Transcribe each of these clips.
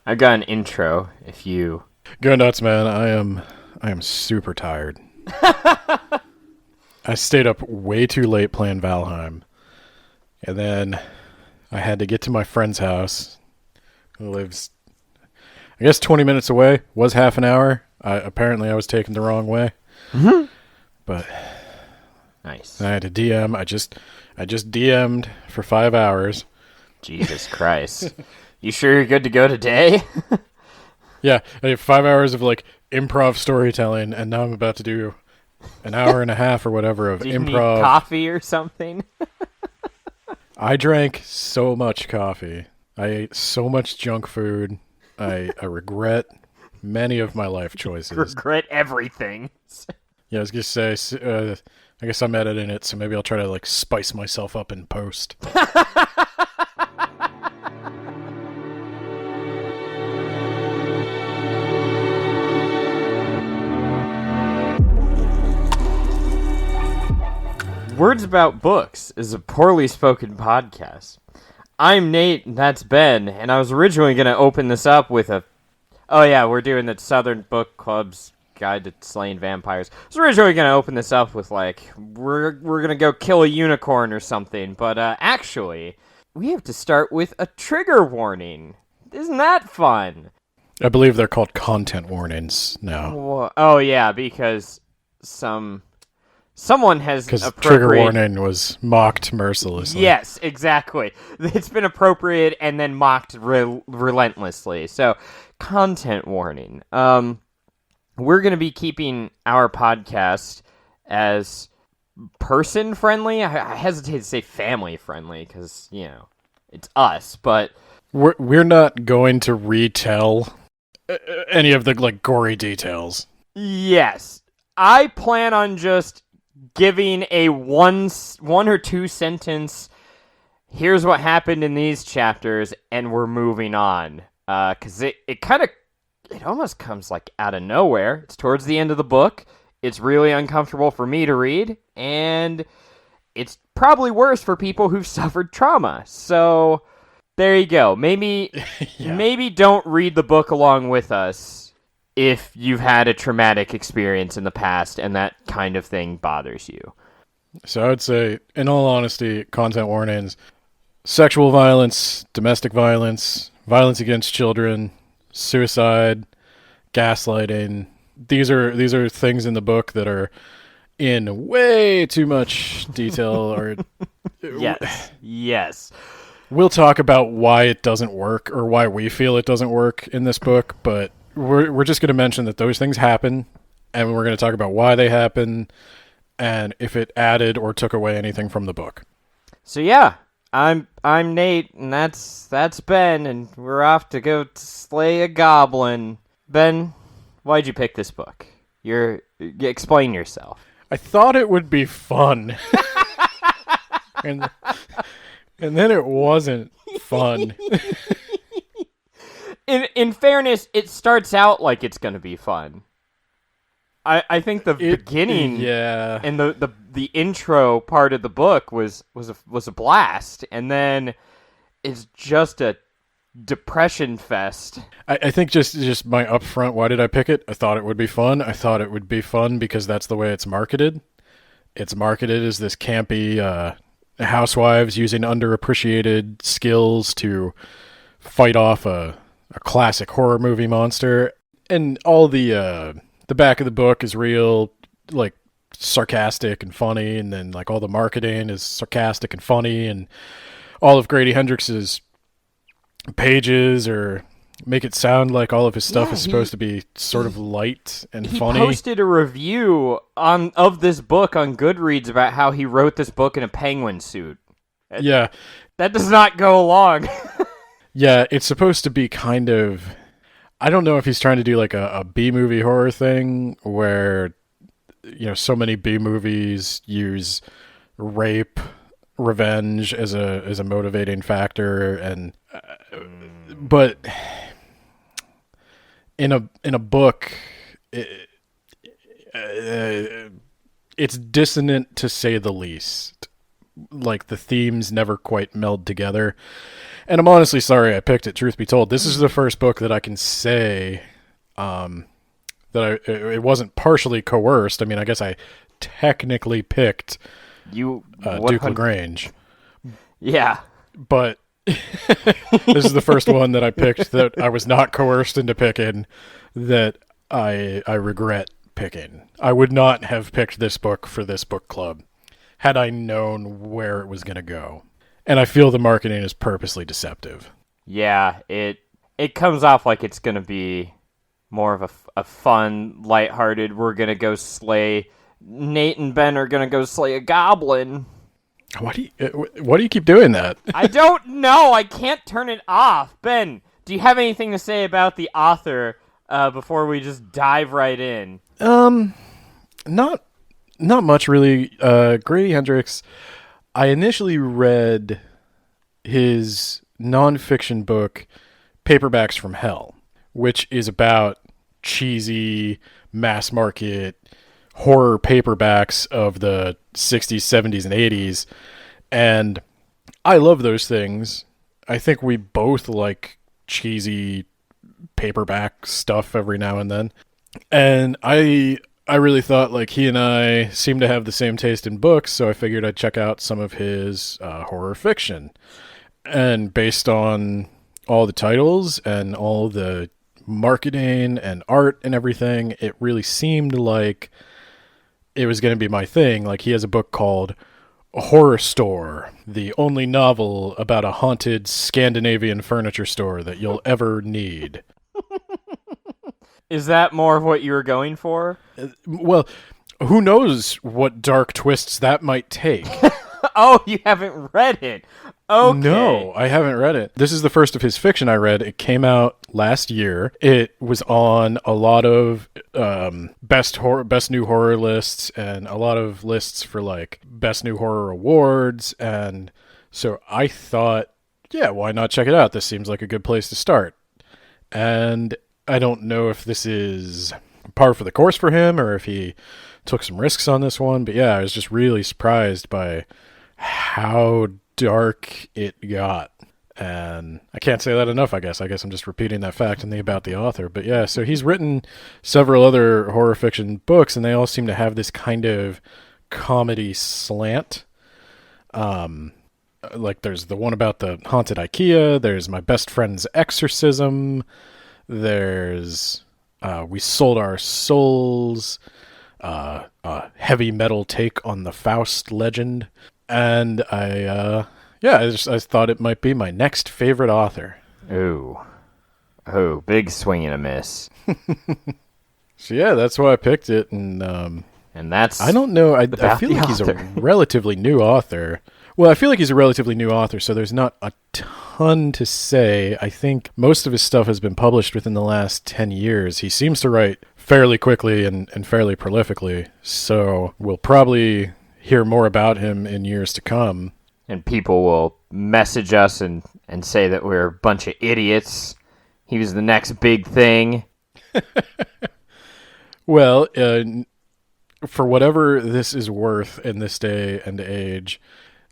I got an intro. If you Go nuts, man. I am super tired. I stayed up way too late playing Valheim. And then I had to get to my friend's house, who lives, I guess, 20 minutes away. Was half an hour. Apparently, I was taken the wrong way. Mhm. But Nice. I had to DM. I just DM'd for 5 hours. Jesus Christ. You sure you're good to go today? Yeah, I have 5 hours of like improv storytelling, and now I'm about to do an hour and a half or whatever of Do you need improv. coffee or something? I drank so much coffee. I ate so much junk food. I regret many of my life choices. Regret everything. Yeah, I was gonna say. I guess I'm editing it, so maybe I'll try to like spice myself up in post. Words About Books is a poorly spoken podcast. I'm Nate, and that's Ben, and I was originally going to open this up with oh yeah, we're doing the Southern Book Club's Guide to Slaying Vampires. I was originally going to open this up with, like, we're going to go kill a unicorn or something, but actually, we have to start with a trigger warning. Isn't that fun? I believe they're called content warnings now. Oh yeah, because someone has Because appropriated... trigger warning was mocked mercilessly. Yes, exactly. It's been appropriated and then mocked relentlessly. So, content warning. We're going to be keeping our podcast as person-friendly. I hesitate to say family-friendly because, it's us, but... We're not going to retell any of the like gory details. Yes. I plan on just giving a one or two sentence, here's what happened in these chapters, and we're moving on. Because it almost comes like out of nowhere. It's towards the end of the book. It's really uncomfortable for me to read, and it's probably worse for people who've suffered trauma. So there you go. Maybe Yeah. maybe don't read the book along with us if you've had a traumatic experience in the past and that kind of thing bothers you. So I would say, in all honesty, content warnings: sexual violence, domestic violence, violence against children, suicide, gaslighting. These are things in the book that are in way too much detail. Or Yes. we'll talk about why it doesn't work, or why we feel it doesn't work in this book, but we're just going to mention that those things happen, and we're going to talk about why they happen, and if it added or took away anything from the book. So yeah, I'm Nate, and that's Ben, and we're off to go slay a goblin. Ben, why'd you pick this book? Explain yourself. I thought it would be fun. and then it wasn't fun. In fairness, it starts out like it's going to be fun. I think the beginning yeah. and the intro part of the book was a blast, and then it's just a depression fest. I think just my upfront, why did I pick it? I thought it would be fun. I thought it would be fun because that's the way it's marketed. It's marketed as this campy housewives using underappreciated skills to fight off a classic horror movie monster. And all the back of the book is real, like, sarcastic and funny, and then like all the marketing is sarcastic and funny, and all of Grady Hendrix's pages or make it sound like all of his stuff is supposed to be sort of light and funny. He posted a review of this book on Goodreads about how he wrote this book in a penguin suit. Yeah. That does not go along. Yeah, it's supposed to be kind of... I don't know if he's trying to do like a B-movie horror thing where, so many B-movies use rape, revenge as a motivating factor, and but in a book, it's dissonant to say the least. like the themes never quite meld together. And I'm honestly sorry I picked it, truth be told. This is the first book that I can say it wasn't partially coerced. I mean, I guess I technically picked You Duke LaGrange, Yeah. but this is the first one that I picked that I was not coerced into picking, that I regret picking. I would not have picked this book for this book club had I known where it was going to go. And I feel the marketing is purposely deceptive. Yeah, it comes off like it's going to be more of a fun, lighthearted, we're going to go slay, Nate and Ben are going to go slay a goblin. Why do you keep doing that? I don't know. I can't turn it off. Ben, do you have anything to say about the author before we just dive right in? Not much really. Grady Hendrix, I initially read his nonfiction book, Paperbacks from Hell, which is about cheesy mass market horror paperbacks of the 60s, 70s, and 80s. And I love those things. I think we both like cheesy paperback stuff every now and then. And I really thought like he and I seemed to have the same taste in books, so I figured I'd check out some of his horror fiction. And based on all the titles and all the marketing and art and everything, it really seemed like it was going to be my thing. Like, he has a book called Horror Store, the only novel about a haunted Scandinavian furniture store that you'll ever need. Is that more of what you were going for? Well, who knows what dark twists that might take. Oh, you haven't read it. Okay. No, I haven't read it. This is the first of his fiction I read. It came out last year. It was on a lot of best new horror lists and a lot of lists for like best new horror awards. And so I thought, yeah, why not check it out? This seems like a good place to start. And I don't know if this is par for the course for him or if he took some risks on this one. But yeah, I was just really surprised by how dark it got. And I can't say that enough, I guess. I guess I'm just repeating that fact and about the author. But yeah, so he's written several other horror fiction books, and they all seem to have this kind of comedy slant. Like there's the one about the haunted IKEA, there's My Best Friend's Exorcism, there's We Sold Our Souls, a heavy metal take on the Faust legend. And I thought it might be my next favorite author. Ooh. Oh, big swing and a miss. So yeah, that's why I picked it. And that's I don't know. I feel like he's a relatively new author. Well, I feel like he's a relatively new author, so there's not a ton to say. I think most of his stuff has been published within the last 10 years. He seems to write fairly quickly and fairly prolifically, so we'll probably hear more about him in years to come. And people will message us and say that we're a bunch of idiots. He was the next big thing. Well, for whatever this is worth in this day and age,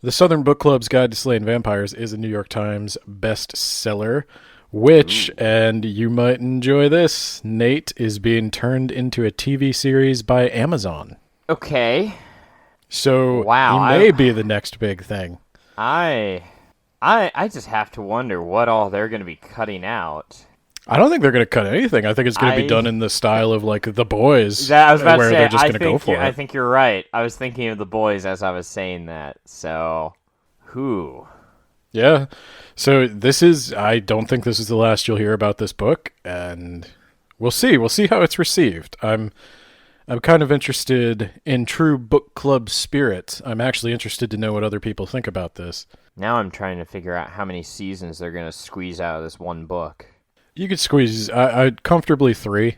The Southern Book Club's Guide to Slaying Vampires is a New York Times bestseller, which, and you might enjoy this, Nate, is being turned into a TV series by Amazon. Okay. So wow, he may be the next big thing. I just have to wonder what all they're going to be cutting out. I don't think they're going to cut anything. I think it's going to be done in the style of like The Boys, I was about to say, they're just going to go for it. I think you're right. I was thinking of The Boys as I was saying that. So, who? Yeah. So I don't think this is the last you'll hear about this book, and we'll see. We'll see how it's received. I'm kind of interested in true book club spirit. I'm actually interested to know what other people think about this. Now I'm trying to figure out how many seasons they're going to squeeze out of this one book. You could squeeze I'd comfortably 3,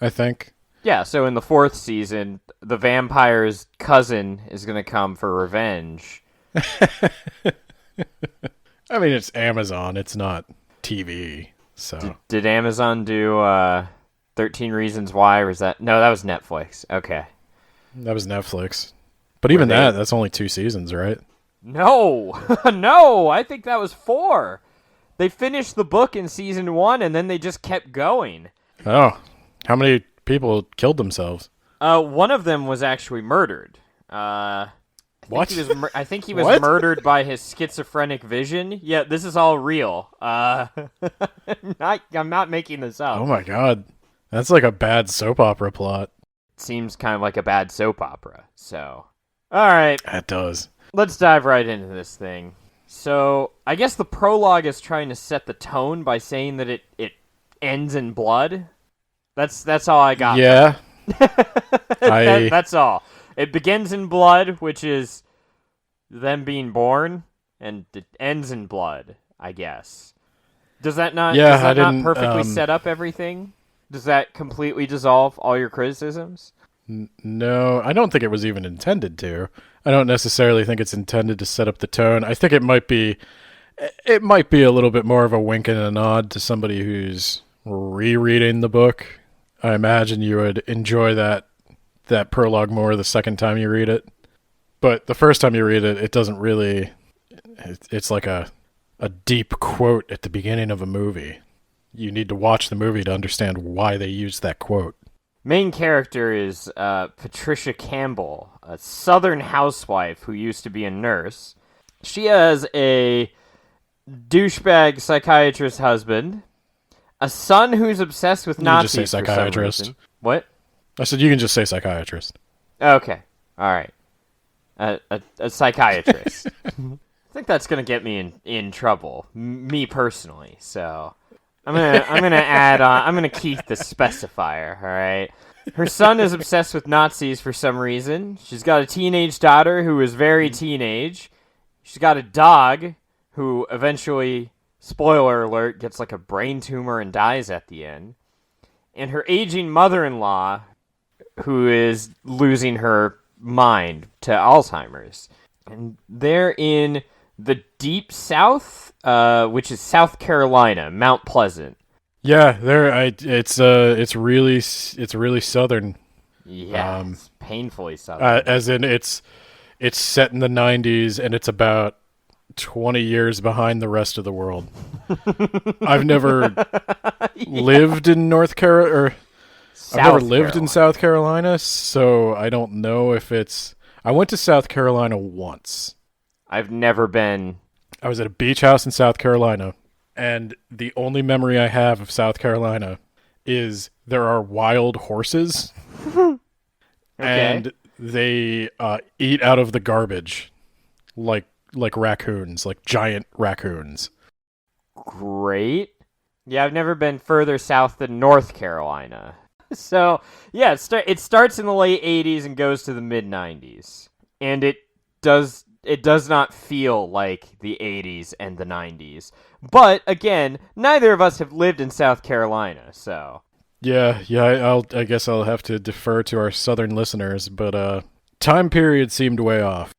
I think. Yeah, so in the 4th season, the vampire's cousin is going to come for revenge. I mean, it's Amazon. It's not TV. So Did Amazon do 13 Reasons Why, or was that... No, that was Netflix. Okay. That was Netflix. But even that's only 2 seasons, right? No, no, I think that was 4. They finished the book in season 1, and then they just kept going. Oh, how many people killed themselves? One of them was actually murdered. What? I think he was What? murdered by his schizophrenic vision. Yeah, this is all real. I'm not making this up. Oh my god. That's like a bad soap opera plot. Seems kind of like a bad soap opera. So, all right, That does. let's dive right into this thing. So, I guess the prologue is trying to set the tone by saying that it ends in blood. That's all I got. Yeah. That's all. It begins in blood, which is them being born, and it ends in blood, I guess. Does that not Yeah, does that I not didn't, perfectly set up everything? Does that completely dissolve all your criticisms? No, I don't think it was even intended to. I don't necessarily think it's intended to set up the tone. I think it might be a little bit more of a wink and a nod to somebody who's rereading the book. I imagine you would enjoy that prologue more the second time you read it. But the first time you read it, it doesn't really it's like a deep quote at the beginning of a movie. You need to watch the movie to understand why they used that quote. Main character is Patricia Campbell, a Southern housewife who used to be a nurse. She has a douchebag psychiatrist husband, a son who's obsessed with You can Nazis just say for some psychiatrist. reason. What? I said you can just say psychiatrist. Okay, all right. A psychiatrist. I think that's gonna get me in trouble, me personally. So I'm gonna add on. I'm gonna keep the specifier. All right. Her son is obsessed with Nazis for some reason. She's got a teenage daughter who is very teenage. She's got a dog who eventually, spoiler alert, gets like a brain tumor and dies at the end. And her aging mother-in-law, who is losing her mind to Alzheimer's. And they're in the deep south, which is South Carolina, Mount Pleasant. Yeah, it's really southern. Yeah, it's painfully southern. As in it's set in the 90s and it's about 20 years behind the rest of the world. I've never lived in North Carolina, or I've never lived in South Carolina, so I don't know if it's... I went to South Carolina once. I've never been. I was at a beach house in South Carolina, and the only memory I have of South Carolina is there are wild horses, and they eat out of the garbage like raccoons, like giant raccoons. Great. Yeah, I've never been further south than North Carolina. So, yeah, it starts in the late 80s and goes to the mid 90s. And it does not feel like the 80s and the 90s. But again, neither of us have lived in South Carolina, so Yeah, I guess I'll have to defer to our southern listeners, but time period seemed way off.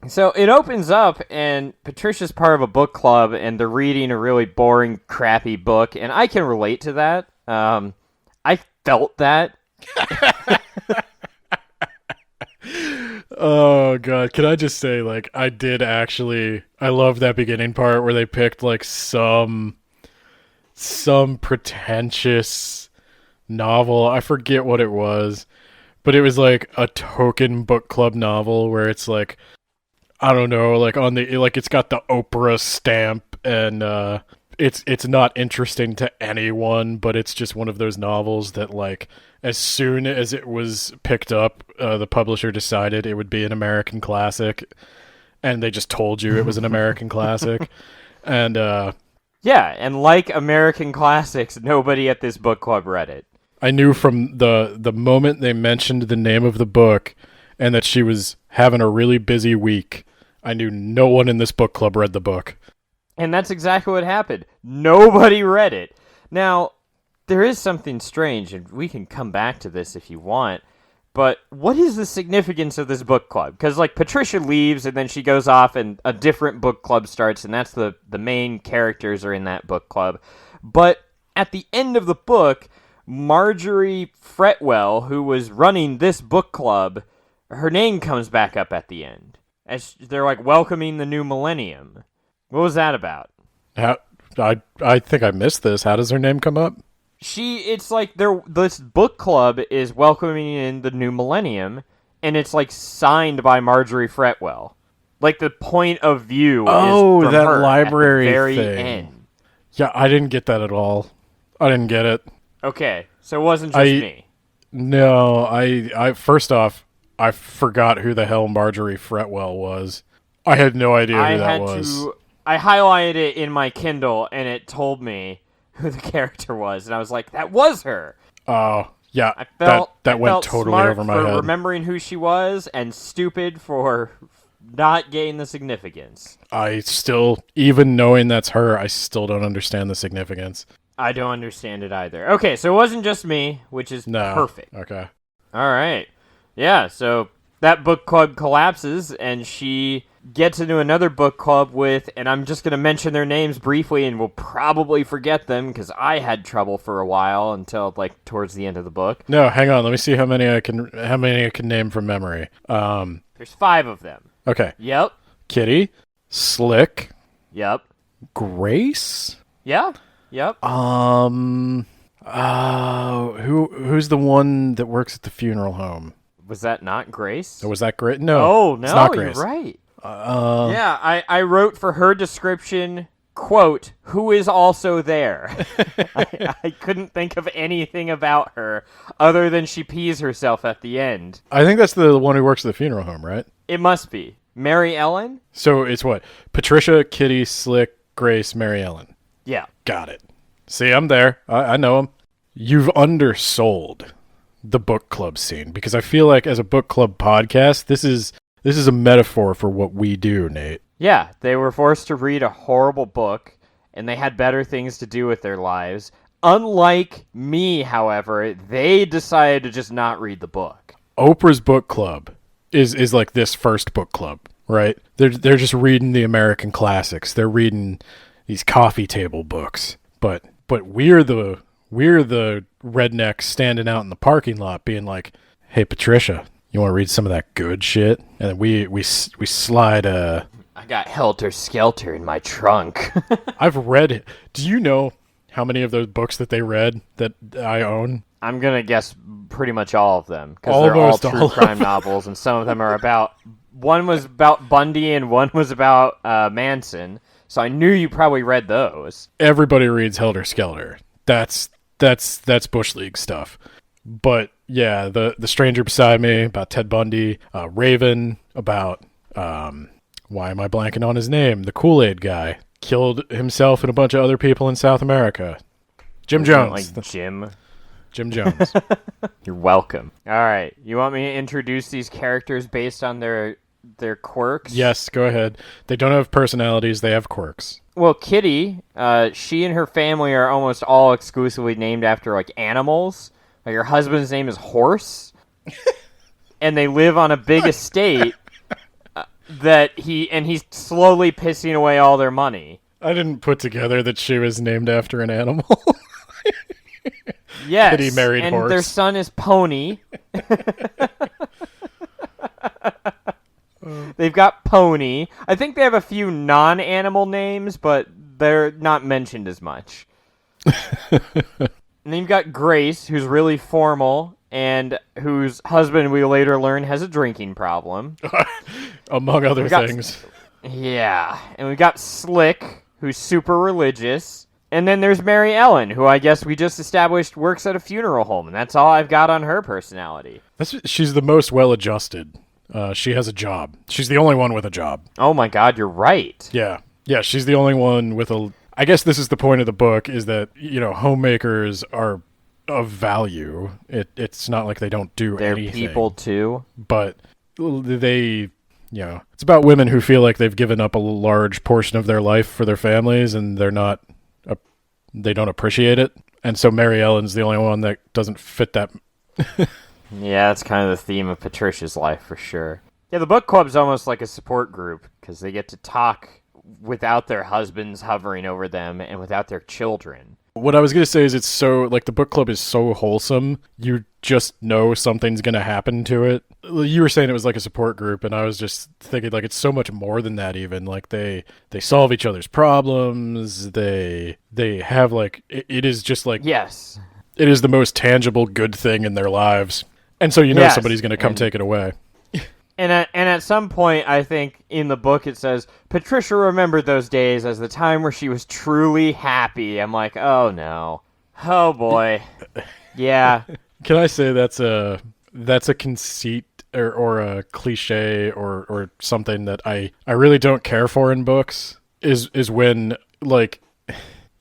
So it opens up, and Patricia's part of a book club, and they're reading a really boring, crappy book, and I can relate to that. I felt that. Oh god, can I just say, like, I love that beginning part where they picked like some pretentious novel. I forget what it was, but it was like a token book club novel where it's like, I don't know, like on the, like, it's got the Oprah stamp, and it's not interesting to anyone, but it's just one of those novels that, like, as soon as it was picked up, the publisher decided it would be an American classic, and they just told you it was an American classic. And yeah, and like American classics, nobody at this book club read it. I knew from the moment they mentioned the name of the book and that she was having a really busy week, I knew no one in this book club read the book. And that's exactly what happened. Nobody read it. Now, there is something strange, and we can come back to this if you want, but what is the significance of this book club? Because, like, Patricia leaves, and then she goes off, and a different book club starts, and that's the main characters are in that book club. But at the end of the book, Marjorie Fretwell, who was running this book club, her name comes back up at the end. As they're like welcoming the new millennium. What was that about? How, I think I missed this. How does her name come up? It's like this book club is welcoming in the new millennium, and it's like signed by Marjorie Fretwell. Like the point of view is from that her library at the very thing. end. Yeah, I didn't get that at all. I didn't get it. Okay, so it wasn't just me. No, I first off, I forgot who the hell Marjorie Fretwell was. I had no idea who that was. I highlighted it in my Kindle, and it told me who the character was, and I was like, that was her. Oh, yeah, I that went felt totally smart over my for head. remembering who she was, and stupid for not getting the significance. I still, even knowing that's her, I still don't understand the significance. I don't understand it either. Okay, so it wasn't just me, which is perfect. Okay. All right. Yeah, so that book club collapses, and she gets into another book club with, and I'm just going to mention their names briefly, and we'll probably forget them, because I had trouble for a while until, like, towards the end of the book. No, hang on. Let me see how many I can name from memory. There's 5 of them. Okay. Yep. Kitty, Slick, Yep. Grace. Yeah. Yep. Who's the one that works at the funeral home? Was that not Grace? Was that great? No. Oh, no, it's not Grace. You're right. Yeah, I wrote for her description, quote, who is also there. I couldn't think of anything about her other than she pees herself at the end. I think that's the one who works at the funeral home, right? It must be. Mary Ellen? So it's what? Patricia, Kitty, Slick, Grace, Mary Ellen. Yeah. Got it. See, I'm there. I know them. You've undersold the book club scene, because I feel like as a book club podcast, this is a metaphor for what we do, Nate. Yeah, they were forced to read a horrible book, and they had better things to do with their lives. Unlike me, however, they decided to just not read the book. Oprah's book club is like this first book club, right? They're just reading the American classics. They're reading these coffee table books. But we're the rednecks standing out in the parking lot being like, "Hey Patricia, you want to read some of that good shit?" And then we slide I got Helter Skelter in my trunk. I've read it. Do you know how many of those books that they read that I own? I'm going to guess pretty much all of them, because they're all true crime novels, and some of them are about... One was about Bundy, and one was about Manson, so I knew you probably read those. Everybody reads Helter Skelter. That's Bush League stuff. But, yeah, the Stranger Beside Me, about Ted Bundy, Raven, about... why am I blanking on his name? The Kool-Aid guy. Killed himself and a bunch of other people in South America. Jim Jones. Like Jim Jones. You're welcome. All right. You want me to introduce these characters based on their quirks? Yes, go ahead. They don't have personalities. They have quirks. Well, Kitty, she and her family are almost all exclusively named after, like, animals. Like, her husband's name is Horse. And they live on a big estate that he's slowly pissing away all their money. I didn't put together that she was named after an animal. Yes, Kitty married and Horse. Their son is Pony. They've got Pony. I think they have a few non-animal names, but they're not mentioned as much. And then you've got Grace, who's really formal, and whose husband, we later learn, has a drinking problem. Among other things. Yeah. And we've got Slick, who's super religious. And then there's Mary Ellen, who I guess we just established works at a funeral home, and that's all I've got on her personality. She's the most well-adjusted. She has a job. She's the only one with a job. Oh my god, you're right. Yeah. Yeah, she's the only one with a... I guess this is the point of the book, is that, homemakers are of value. It's not like they don't do anything. They're people, too. But they... it's about women who feel like they've given up a large portion of their life for their families, and they don't appreciate it. And so Mary Ellen's the only one that doesn't fit that. Yeah, that's kind of the theme of Patricia's life for sure. Yeah, the book club's almost like a support group, because they get to talk without their husbands hovering over them and without their children. What I was gonna say is it's so like the book club is so wholesome. You just know something's gonna happen to it. You were saying it was like a support group, and I was just thinking like it's so much more than that. Even like they solve each other's problems. They have like it is just like Yes. it is the most tangible good thing in their lives, and so you know Yes, somebody's gonna come and- take it away. And at some point, I think in the book it says Patricia remembered those days as the time where she was truly happy. I'm like, oh no, oh boy, yeah. Can I say that's a conceit or a cliche or something that I really don't care for in books is when like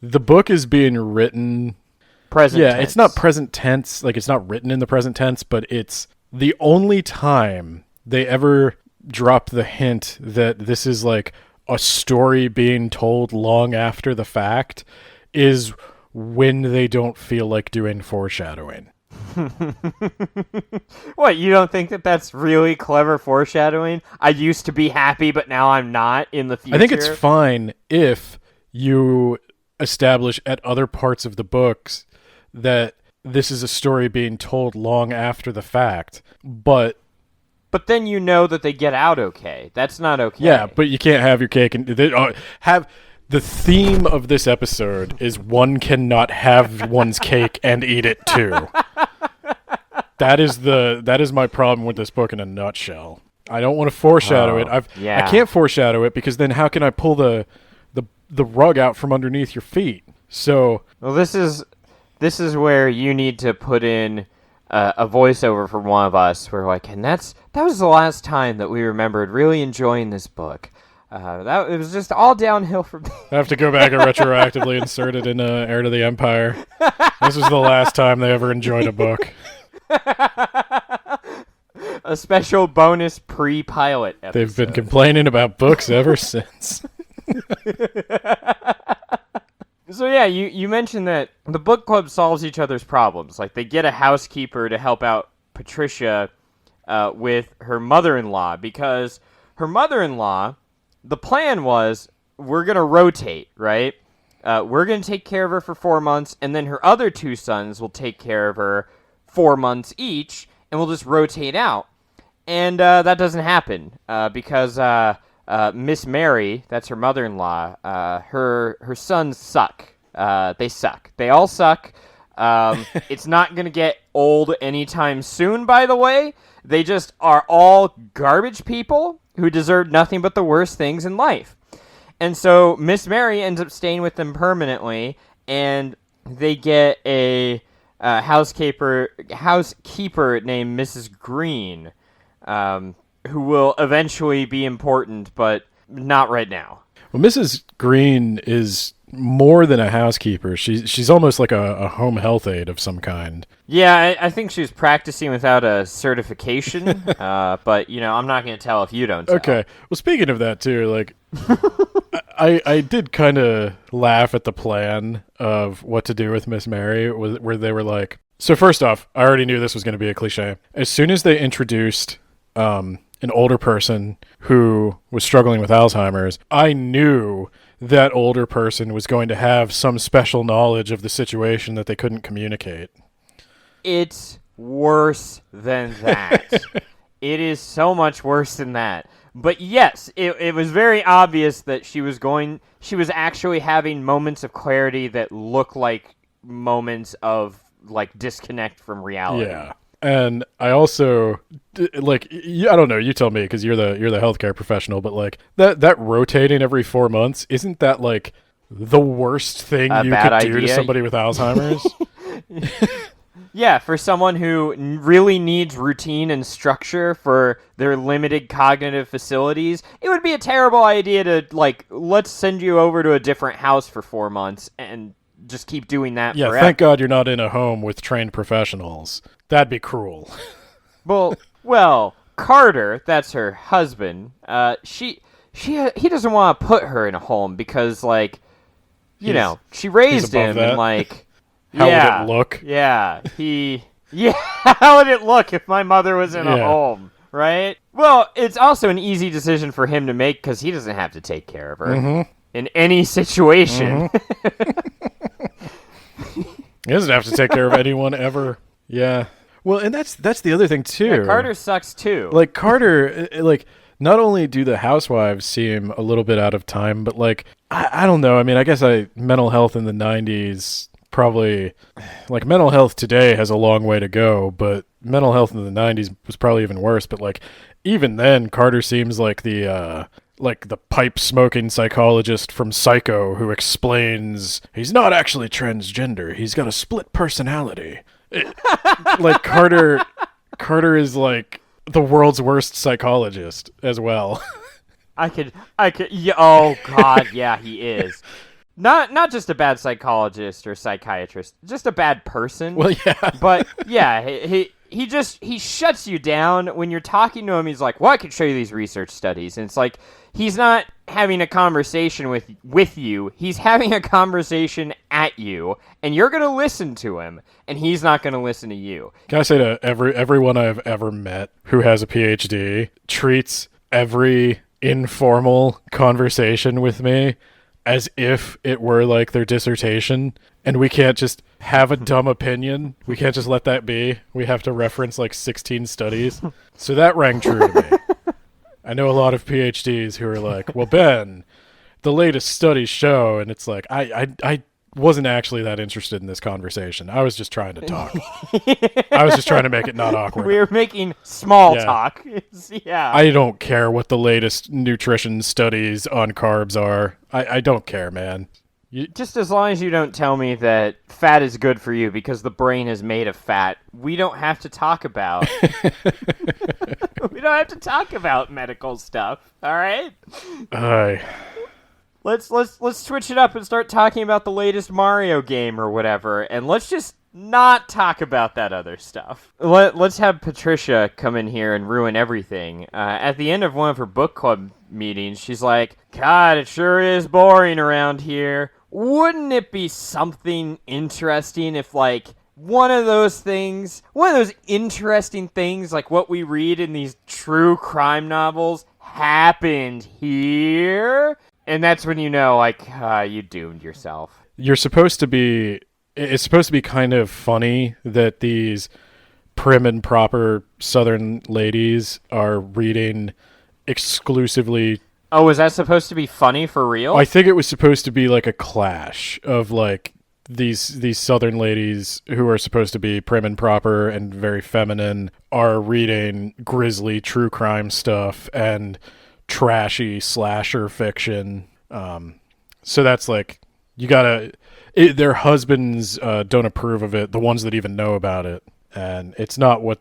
the book is being written Present tense. it's not present tense, like it's not written in the present tense, but it's the only time they ever drop the hint that this is like a story being told long after the fact is when they don't feel like doing foreshadowing. What, you don't think that that's really clever foreshadowing? I used to be happy, but now I'm not in the future. I think it's fine if you establish at other parts of the books that this is a story being told long after the fact, but then you know that they get out okay. That's not okay. yeah, but you can't have your cake and have the theme of this episode is one cannot have one's cake and eat it too. That is my problem with this book in a nutshell. I don't want to foreshadow it. I can't foreshadow it because then how can I pull the rug out from underneath your feet? So Well, this is where you need to put in a voiceover from one of us. Where like, and that was the last time that we remembered really enjoying this book. It was just all downhill from. I have to go back and retroactively insert it in Heir to the Empire. This was the last time they ever enjoyed a book. A special bonus pre-pilot episode. They've been complaining about books ever since. So yeah, you mentioned that the book club solves each other's problems. Like they get a housekeeper to help out Patricia with her mother-in-law because her mother-in-law, the plan was we're going to rotate, right? We're going to take care of her for 4 months, and then her other two sons will take care of her 4 months each, and we'll just rotate out. And that doesn't happen because Miss Mary, that's her mother-in-law, her sons suck. They suck. They all suck. It's not going to get old anytime soon, by the way. They just are all garbage people who deserve nothing but the worst things in life. And so Miss Mary ends up staying with them permanently, and they get a housekeeper named Mrs. Green, who will eventually be important, but not right now. Well, Mrs. Green is more than a housekeeper. She's almost like a home health aide of some kind. Yeah, I think she was practicing without a certification, but, I'm not going to tell if you don't tell. Okay. Well, speaking of that, too, like, I did kind of laugh at the plan of what to do with Miss Mary, where they were like... So first off, I already knew this was going to be a cliche. As soon as they introduced an older person who was struggling with Alzheimer's, I knew that older person was going to have some special knowledge of the situation that they couldn't communicate. It's worse than that. It is so much worse than that. But yes, it was very obvious that she was actually having moments of clarity that look like moments of like disconnect from reality. Yeah. And I also like I don't know, you tell me because you're the healthcare professional, but like that rotating every 4 months, isn't that like the worst thing you could do to somebody with Alzheimer's? Yeah, for someone who really needs routine and structure for their limited cognitive facilities, it would be a terrible idea to like let's send you over to a different house for 4 months and just keep doing that forever. Thank God you're not in a home with trained professionals. That'd be cruel. Well, Carter, that's her husband. He doesn't want to put her in a home because, like, she raised him and like, how would it look? Yeah, how would it look if my mother was in a home, right? Well, it's also an easy decision for him to make because he doesn't have to take care of her in any situation. He doesn't have to take care of anyone ever. Yeah. Well, and that's the other thing too. Yeah, Carter sucks too. Like Carter, like not only do the housewives seem a little bit out of time, but like I don't know. I mean, I guess mental health in the '90s probably like mental health today has a long way to go, but mental health in the '90s was probably even worse. But like even then, Carter seems like the pipe smoking psychologist from Psycho who explains he's not actually transgender. He's got a split personality. Like Carter is like the world's worst psychologist as well. I could, yeah, oh god, yeah, he is. Not just a bad psychologist or psychiatrist, just a bad person. Well, yeah. But yeah, he shuts you down when you're talking to him. He's like, "Well, I could show you these research studies," and it's like he's not having a conversation with you. He's having a conversation at you, and you're gonna listen to him, and he's not gonna listen to you. Can I say to everyone I've ever met who has a PhD treats every informal conversation with me as if it were like their dissertation, and we can't just have a dumb opinion. We can't just let that be. We have to reference like 16 studies. So that rang true to me. I know a lot of PhDs who are like, well, Ben, the latest studies show, and it's like, I wasn't actually that interested in this conversation. I was just trying to talk. I was just trying to make it not awkward. We're making small talk. Yeah. I don't care what the latest nutrition studies on carbs are. I don't care, man. Just as long as you don't tell me that fat is good for you because the brain is made of fat, we don't have to talk about we don't have to talk about medical stuff. All right? Let's switch it up and start talking about the latest Mario game or whatever, and let's just not talk about that other stuff. Let's have Patricia come in here and ruin everything. At the end of one of her book club meetings, she's like, "God, it sure is boring around here. Wouldn't it be something interesting if, like, one of those interesting things, like what we read in these true crime novels, happened here?" And that's when you know, like, you doomed yourself. It's supposed to be kind of funny that these prim and proper Southern ladies are reading exclusively. Oh, was that supposed to be funny for real? I think it was supposed to be like a clash of like these Southern ladies who are supposed to be prim and proper and very feminine are reading grisly true crime stuff and trashy slasher fiction. So that's like, you gotta... their husbands don't approve of it, the ones that even know about it, and it's not what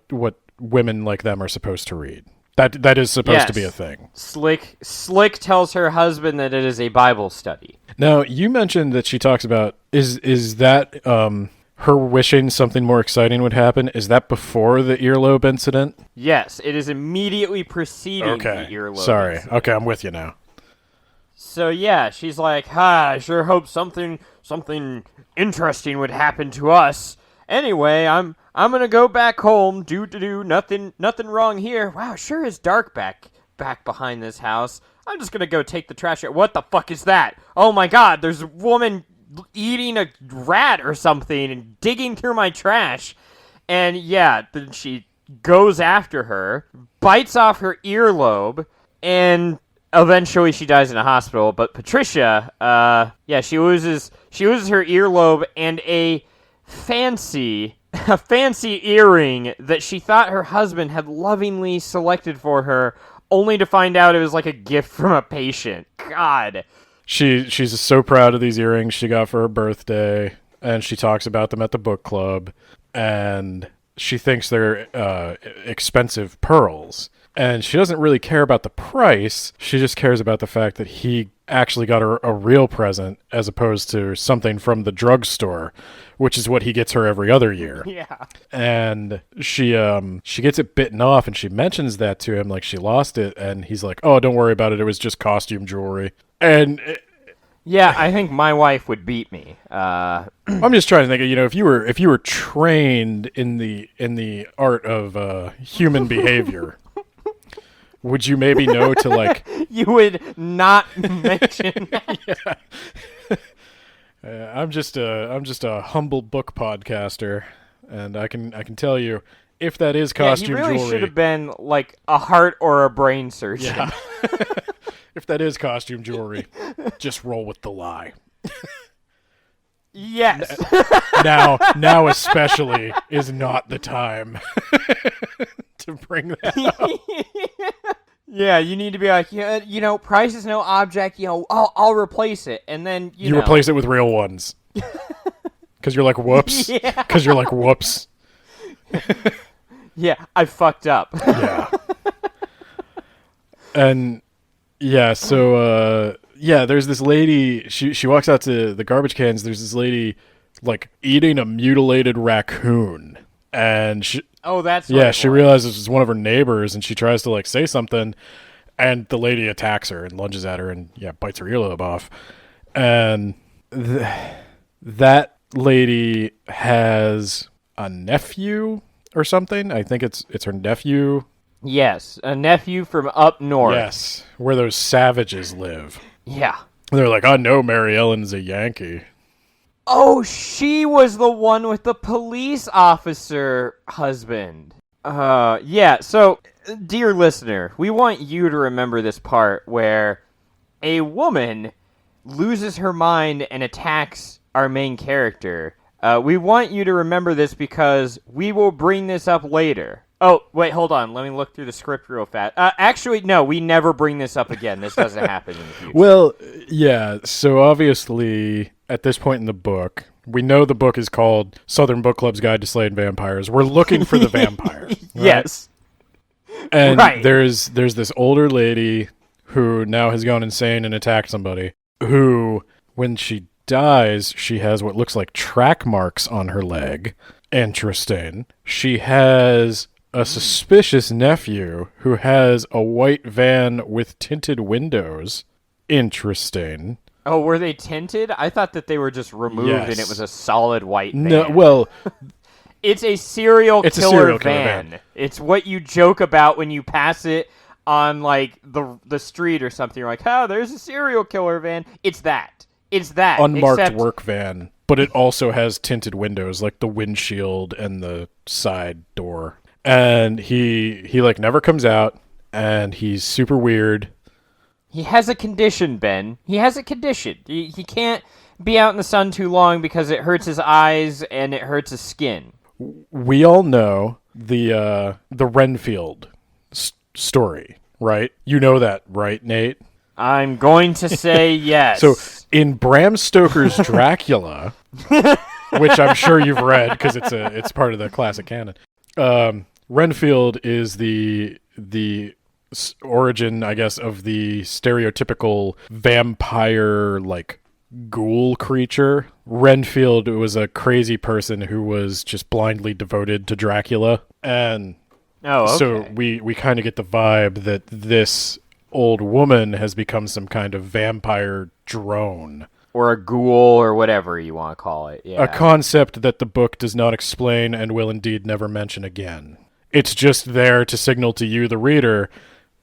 women like them are supposed to read. That is supposed to be a thing. Slick tells her husband that it is a Bible study. Now, you mentioned that she talks about... Is that her wishing something more exciting would happen? Is that before the earlobe incident? Yes, it is immediately preceding the earlobe incident. Okay, I'm with you now. So yeah, she's like, I sure hope something interesting would happen to us. Anyway, I'm gonna go back home. Nothing wrong here. Wow, sure is dark back behind this house. I'm just gonna go take the trash out. What the fuck is that? Oh my god, there's a woman eating a rat or something and digging through my trash. And yeah, then she goes after her, bites off her earlobe, and eventually she dies in a hospital. But Patricia, she loses her earlobe and a fancy earring that she thought her husband had lovingly selected for her, only to find out it was like a gift from a patient. God. She's so proud of these earrings she got for her birthday, and she talks about them at the book club, and she thinks they're expensive pearls. And she doesn't really care about the price. She just cares about the fact that he actually got her a real present as opposed to something from the drugstore, which is what he gets her every other year. Yeah. And she gets it bitten off, and she mentions that to him, like she lost it, and he's like, "Oh, don't worry about it. It was just costume jewelry." And yeah, I think my wife would beat me. I'm just trying to think of, if you were trained in the art of human behavior, would you maybe know to like... You would not mention that. Yeah. I'm just a humble book podcaster, and I can tell you, if that is Yeah, he costume really should jewelry, have been like a heart or a brain surgeon. yeah, if that is costume jewelry, just roll with the lie. Yes. Now especially is not the time to bring that up. Yeah, you need to be like, yeah, price is no object. I'll replace it, and then You replace it with real ones. Because you're like, whoops. Yeah. Because you're like, whoops. Yeah, I fucked up. Yeah. And yeah, so there's this lady. She walks out to the garbage cans. There's this lady like eating a mutilated raccoon, and That's yeah, right. she realizes it's one of her neighbors, and she tries to like say something, and the lady attacks her and lunges at her and bites her earlobe off, and that lady has a nephew or something. I think it's her nephew. Yes, a nephew from up north. Yes, where those savages live. Yeah. They're like, I know Mary Ellen's a Yankee. Oh, she was the one with the police officer husband. Yeah, so, dear listener, we want you to remember this part where a woman loses her mind and attacks our main character. We want you to remember this because we will bring this up later. Oh, wait, hold on. Let me look through the script real fast. Actually, no, we never bring this up again. This doesn't happen in the future. Well, yeah, so obviously, at this point in the book, we know the book is called Southern Book Club's Guide to Slaying Vampires. We're looking for the vampire. Right? Yes. And right. there's this older lady who now has gone insane and attacked somebody, who, when she dies, she has what looks like track marks on her leg. Interesting. She has a suspicious nephew who has a white van with tinted windows. Interesting. Oh, were they tinted? I thought that they were just removed and it was a solid white van. No, well, it's a serial killer killer van. It's what you joke about when you pass it on like the street or something. You're like, oh, there's a serial killer van. It's that. It's that. Unmarked work van, but it also has tinted windows, like the windshield and the side door. And he like never comes out, and he's super weird. He has a condition, Ben. He has a condition. He can't be out in the sun too long because it hurts his eyes and it hurts his skin. We all know the Renfield story, right? You know that, right, Nate? I'm going to say yes. So in Bram Stoker's Dracula, which I'm sure you've read because it's part of the classic canon. Renfield is the origin, I guess, of the stereotypical vampire like ghoul creature. Renfield was a crazy person who was just blindly devoted to Dracula, and so we kind of get the vibe that this old woman has become some kind of vampire drone. Or a ghoul, or whatever you want to call it. Yeah. A concept that the book does not explain and will indeed never mention again. It's just there to signal to you, the reader,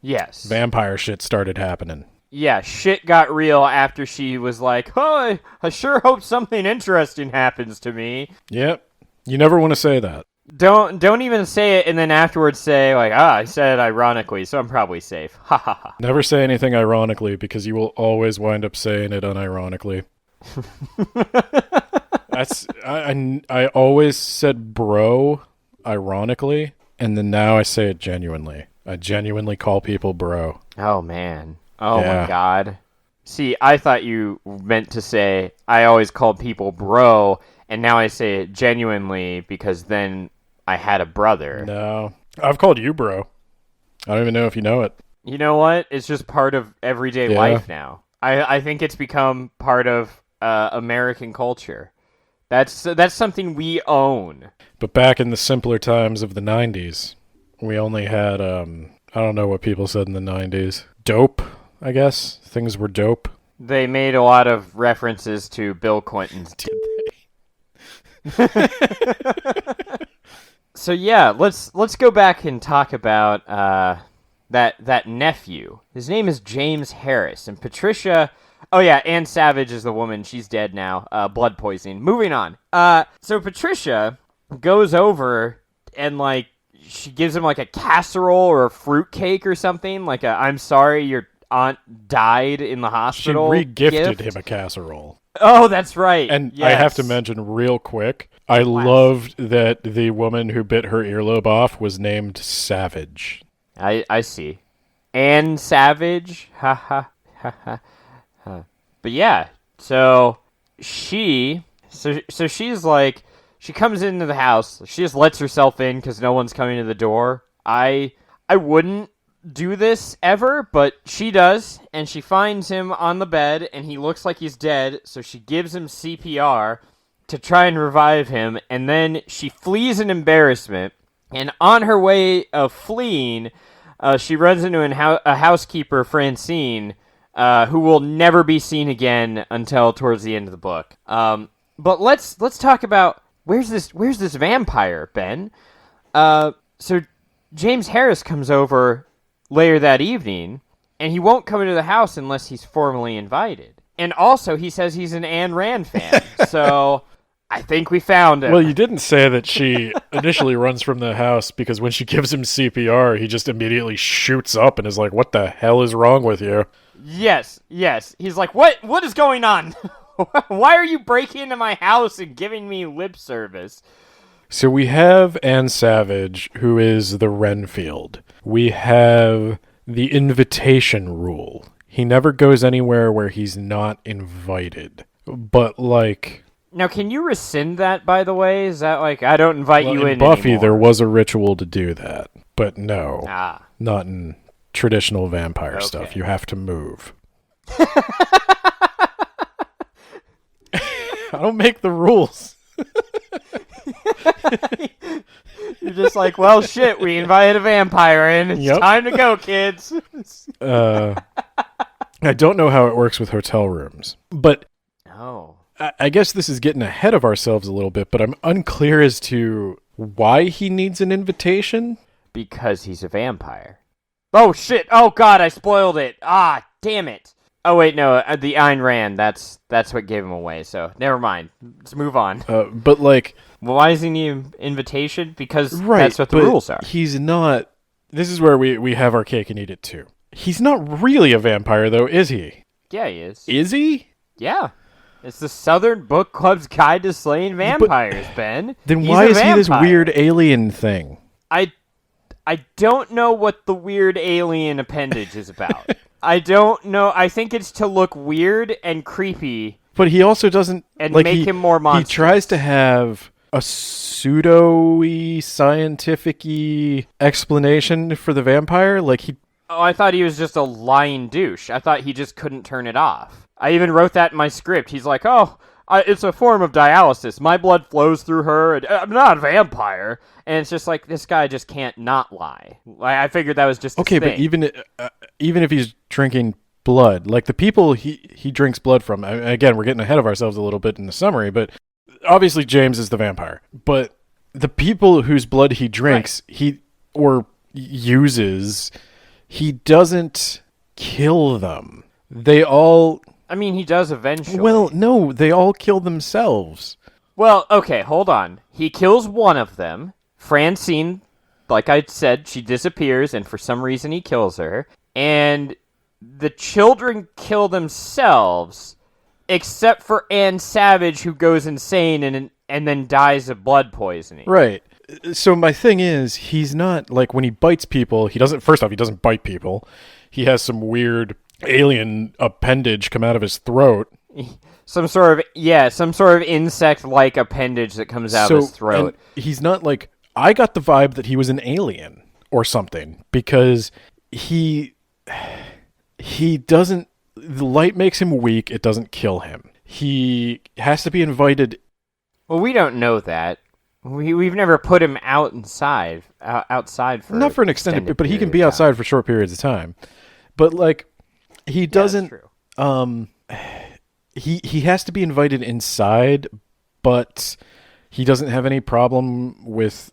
yes, vampire shit started happening. Yeah, shit got real after she was like, oh, I sure hope something interesting happens to me. Yep. You never want to say that. Don't even say it and then afterwards say, like, I said it ironically, so I'm probably safe. Ha ha ha. Never say anything ironically, because you will always wind up saying it unironically. I always said bro ironically, and then now I say it genuinely. I genuinely call people bro. Oh, man. Oh, my God. See, I thought you meant to say, I always called people bro, and now I say it genuinely because then I had a brother. No. I've called you bro. I don't even know if you know it. You know what? It's just part of everyday life now. I think it's become part of American culture. That's something we own. But back in the simpler times of the 90s, we only had, I don't know what people said in the 90s. Dope, I guess. Things were dope. They made a lot of references to Bill Clinton's. Did they? So yeah, let's go back and talk about that nephew. His name is James Harris, and Patricia Oh yeah, Anne Savage is the woman. She's dead now. Blood poisoning. Moving on. So Patricia goes over and like she gives him like a casserole or a fruit cake or something. Like a I'm sorry your aunt died in the She hospital. re-gifted gift. him a casserole. Oh, that's right. And yes. I have to mention real quick, I loved that the woman who bit her earlobe off was named Savage. I see. Anne Savage. Ha ha ha ha. But yeah, so she's like, she comes into the house. She just lets herself in because no one's coming to the door. I wouldn't do this ever, but she does, and she finds him on the bed, and he looks like he's dead, so she gives him CPR to try and revive him, and then she flees in embarrassment, and on her way of fleeing, she runs into a housekeeper, Francine, who will never be seen again until towards the end of the book. But let's talk about where's this vampire, Ben? So James Harris comes over later that evening, and he won't come into the house unless he's formally invited. And also, he says he's an Ayn Rand fan, so I think we found him. Well, you didn't say that she initially runs from the house because when she gives him CPR, he just immediately shoots up and is like, "What the hell is wrong with you?" Yes. He's like, what is going on? Why are you breaking into my house and giving me lip service? So we have Anne Savage, who is the Renfield. We have the invitation rule. He never goes anywhere where he's not invited. But, like... Now, can you rescind that, by the way? Is that like, I don't invite you in Buffy, anymore? there was a ritual to do that. But no. Ah. Not in traditional vampire stuff. You have to move. I don't make the rules. You're just like, well, shit, we invited a vampire in. It's time to go, kids. I don't know how it works with hotel rooms. But I guess this is getting ahead of ourselves a little bit, but I'm unclear as to why he needs an invitation. Because he's a vampire. Oh, shit. Oh, God, I spoiled it. Ah, damn it. Oh, wait, no, the Ayn Rand, that's what gave him away, so never mind. Let's move on. But, like... Well, why does he need an invitation? Because right, that's what the rules are. He's not... This is where we have our cake and eat it, too. He's not really a vampire, though, is he? Yeah, he is. Is he? Yeah. It's the Southern Book Club's Guide to Slaying Vampires, Ben. Then why is he this weird alien thing? I don't know what the weird alien appendage is about. I don't know. I think it's to look weird and creepy. But he also doesn't... And make him more monstrous. He tries to have a pseudo-y, scientific-y explanation for the vampire. Like he... Oh, I thought he was just a lying douche. I thought he just couldn't turn it off. I even wrote that in my script. He's like, it's a form of dialysis. My blood flows through her. And I'm not a vampire. And it's just like, this guy just can't not lie. I figured that was just his thing. But even if he's drinking blood, like the people he drinks blood from, again, we're getting ahead of ourselves a little bit in the summary, but obviously James is the vampire. But the people whose blood he drinks, he uses, he doesn't kill them. They all... I mean, he does eventually. Well, no, they all kill themselves. Well, okay, hold on. He kills one of them. Francine, like I said, she disappears, and for some reason he kills her. And the children kill themselves, except for Anne Savage, who goes insane and then dies of blood poisoning. Right. So my thing is, he's not, like, when he bites people, first off, he doesn't bite people. He has some weird alien appendage come out of his throat. Some sort of insect-like appendage that comes out of his throat. He's not like... I got the vibe that he was an alien or something, because he doesn't... The light makes him weak, it doesn't kill him. He has to be invited... Well, we don't know that. We've never put him outside for... Not for an extended... But he can be outside for short periods of time. But, like... He doesn't. He has to be invited inside, but he doesn't have any problem with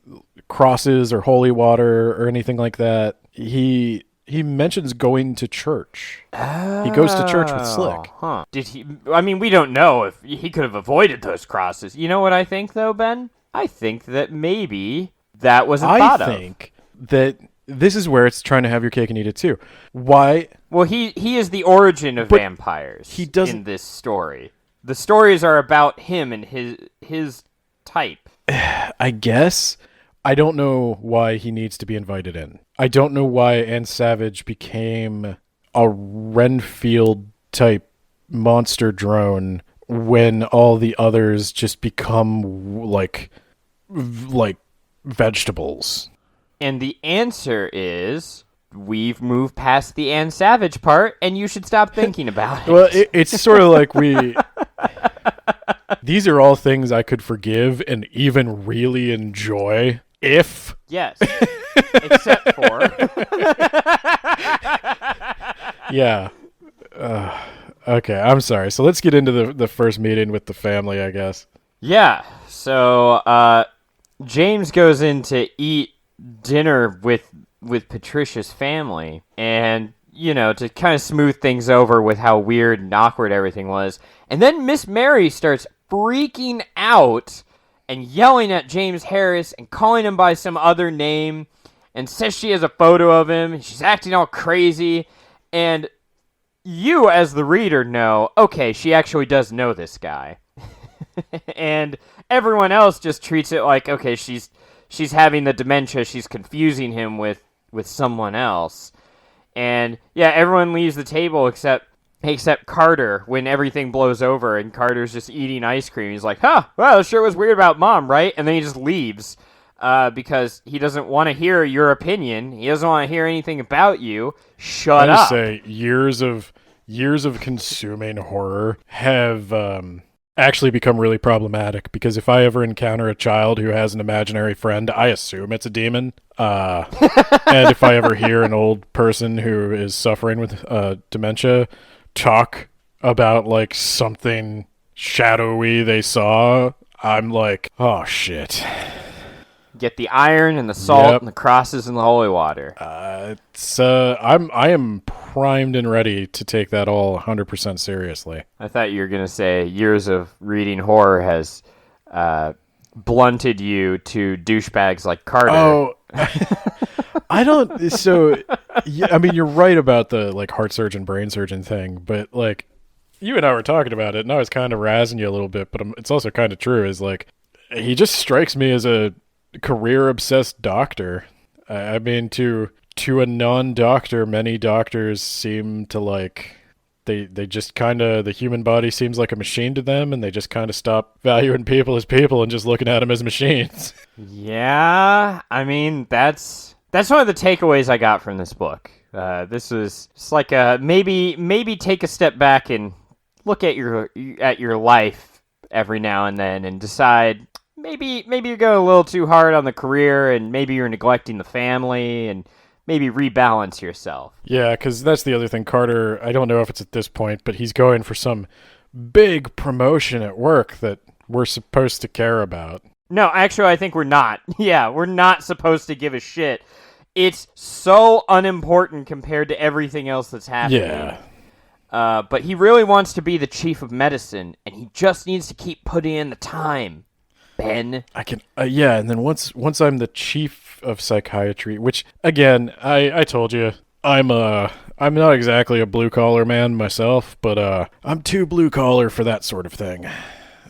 crosses or holy water or anything like that. He he mentions going to church. He goes to church with Slick. Huh. Did he? I mean, we don't know if he could have avoided those crosses. You know what I think, though, Ben? I think that maybe that wasn't thought of. I think that this is where it's trying to have your cake and eat it too. Why? Well, he is the origin of vampires. He doesn't in this story. The stories are about him and his type. I guess. I don't know why he needs to be invited in. I don't know why Anne Savage became a Renfield type monster drone when all the others just become like vegetables. And the answer is we've moved past the Anne Savage part, and you should stop thinking about it. Well, it's sort of like these are all things I could forgive and even really enjoy if. Yes. Except for. Yeah. Okay, I'm sorry. So let's get into the first meeting with the family, I guess. Yeah. So James goes in to eat dinner with Patricia's family, and to kind of smooth things over with how weird and awkward everything was. And then Miss Mary starts freaking out and yelling at James Harris and calling him by some other name, and says she has a photo of him, and she's acting all crazy. And you, as the reader, know, okay, she actually does know this guy. And everyone else just treats it like, okay, she's having the dementia, she's confusing him with someone else. And yeah, everyone leaves the table except Carter when everything blows over, and Carter's just eating ice cream. He's like, well, it sure was weird about Mom, right? And then he just leaves because he doesn't want to hear your opinion. He doesn't want to hear anything about you. Shut up. I say years of consuming horror have actually become really problematic, because if I ever encounter a child who has an imaginary friend, I assume it's a demon. And if I ever hear an old person who is suffering with dementia talk about like something shadowy they saw, I'm like, oh shit. Get the iron and the salt Yep. and the crosses and the holy water. I am primed and ready to take that all 100% seriously. I thought you were going to say years of reading horror has blunted you to douchebags like Carter. Oh, I don't. So, yeah, I mean, you're right about the like heart surgeon, brain surgeon thing, but like you and I were talking about it, and I was kind of razzing you a little bit, but it's also kind of true. Is like he just strikes me as a career obsessed doctor. I mean, to a non-doctor, many doctors seem to like they just kind of, the human body seems like a machine to them, and they just kind of stop valuing people as people and just looking at them as machines. Yeah, I mean that's one of the takeaways I got from this book. This was just like maybe take a step back and look at your life every now and then and decide maybe you're going a little too hard on the career, and maybe you're neglecting the family, and maybe rebalance yourself. Yeah, because that's the other thing. Carter, I don't know if it's at this point, but he's going for some big promotion at work that we're supposed to care about. No, actually, I think we're not. Yeah, we're not supposed to give a shit. It's so unimportant compared to everything else that's happening. Yeah. But he really wants to be the chief of medicine, and he just needs to keep putting in the time. Ben. I can, yeah, and then once I'm the chief of psychiatry, which again, I told you, I'm not exactly a blue collar man myself, but I'm too blue collar for that sort of thing.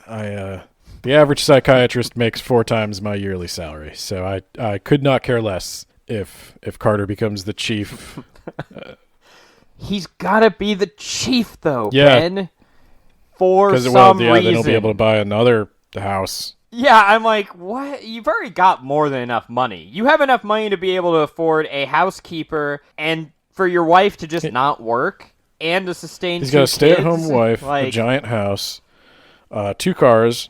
The average psychiatrist makes 4 times my yearly salary, so I could not care less if Carter becomes the chief. He's gotta be the chief, though, yeah. Ben. For some reason. Then he'll be able to buy another house. Yeah, I'm like, what? You've already got more than enough money. You have enough money to be able to afford a housekeeper and for your wife to just not work and to sustain He's got a stay-at-home wife, like, a giant house, 2 cars,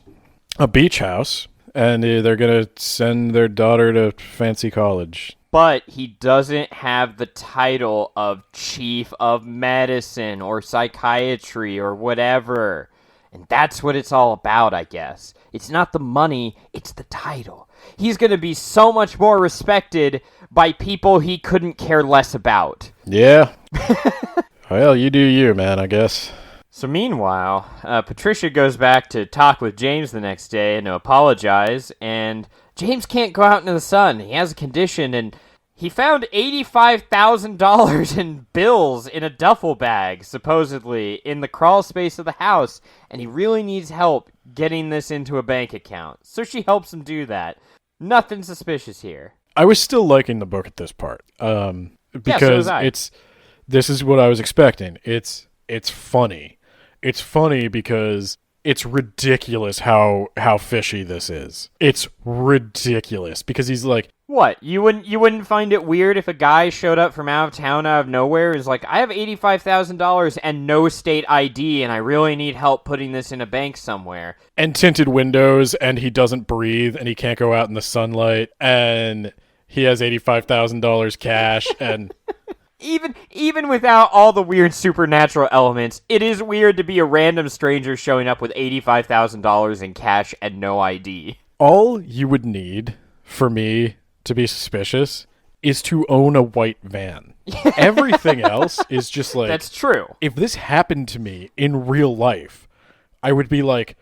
a beach house, and they're going to send their daughter to fancy college. But he doesn't have the title of chief of medicine or psychiatry or whatever. And that's what it's all about, I guess. It's not the money, it's the title. He's going to be so much more respected by people he couldn't care less about. Yeah. Well, you do you, man, I guess. So meanwhile, Patricia goes back to talk with James the next day and to apologize, and James can't go out into the sun. He has a condition, and he found $85,000 in bills in a duffel bag, supposedly, in the crawl space of the house, and he really needs help getting this into a bank account. So she helps him do that. Nothing suspicious here. I was still liking the book at this part, because so was I. This is what I was expecting. It's funny. It's funny because it's ridiculous how fishy this is. It's ridiculous because he's like, what? You wouldn't find it weird if a guy showed up from out of town out of nowhere and is like, I have $85,000 and no state ID and I really need help putting this in a bank somewhere. And tinted windows, and he doesn't breathe, and he can't go out in the sunlight, and he has $85,000 cash, and Even without all the weird supernatural elements, it is weird to be a random stranger showing up with $85,000 in cash and no ID. all you would need for me to be suspicious is to own a white van. Everything else is just like... That's true. If this happened to me in real life, I would be like,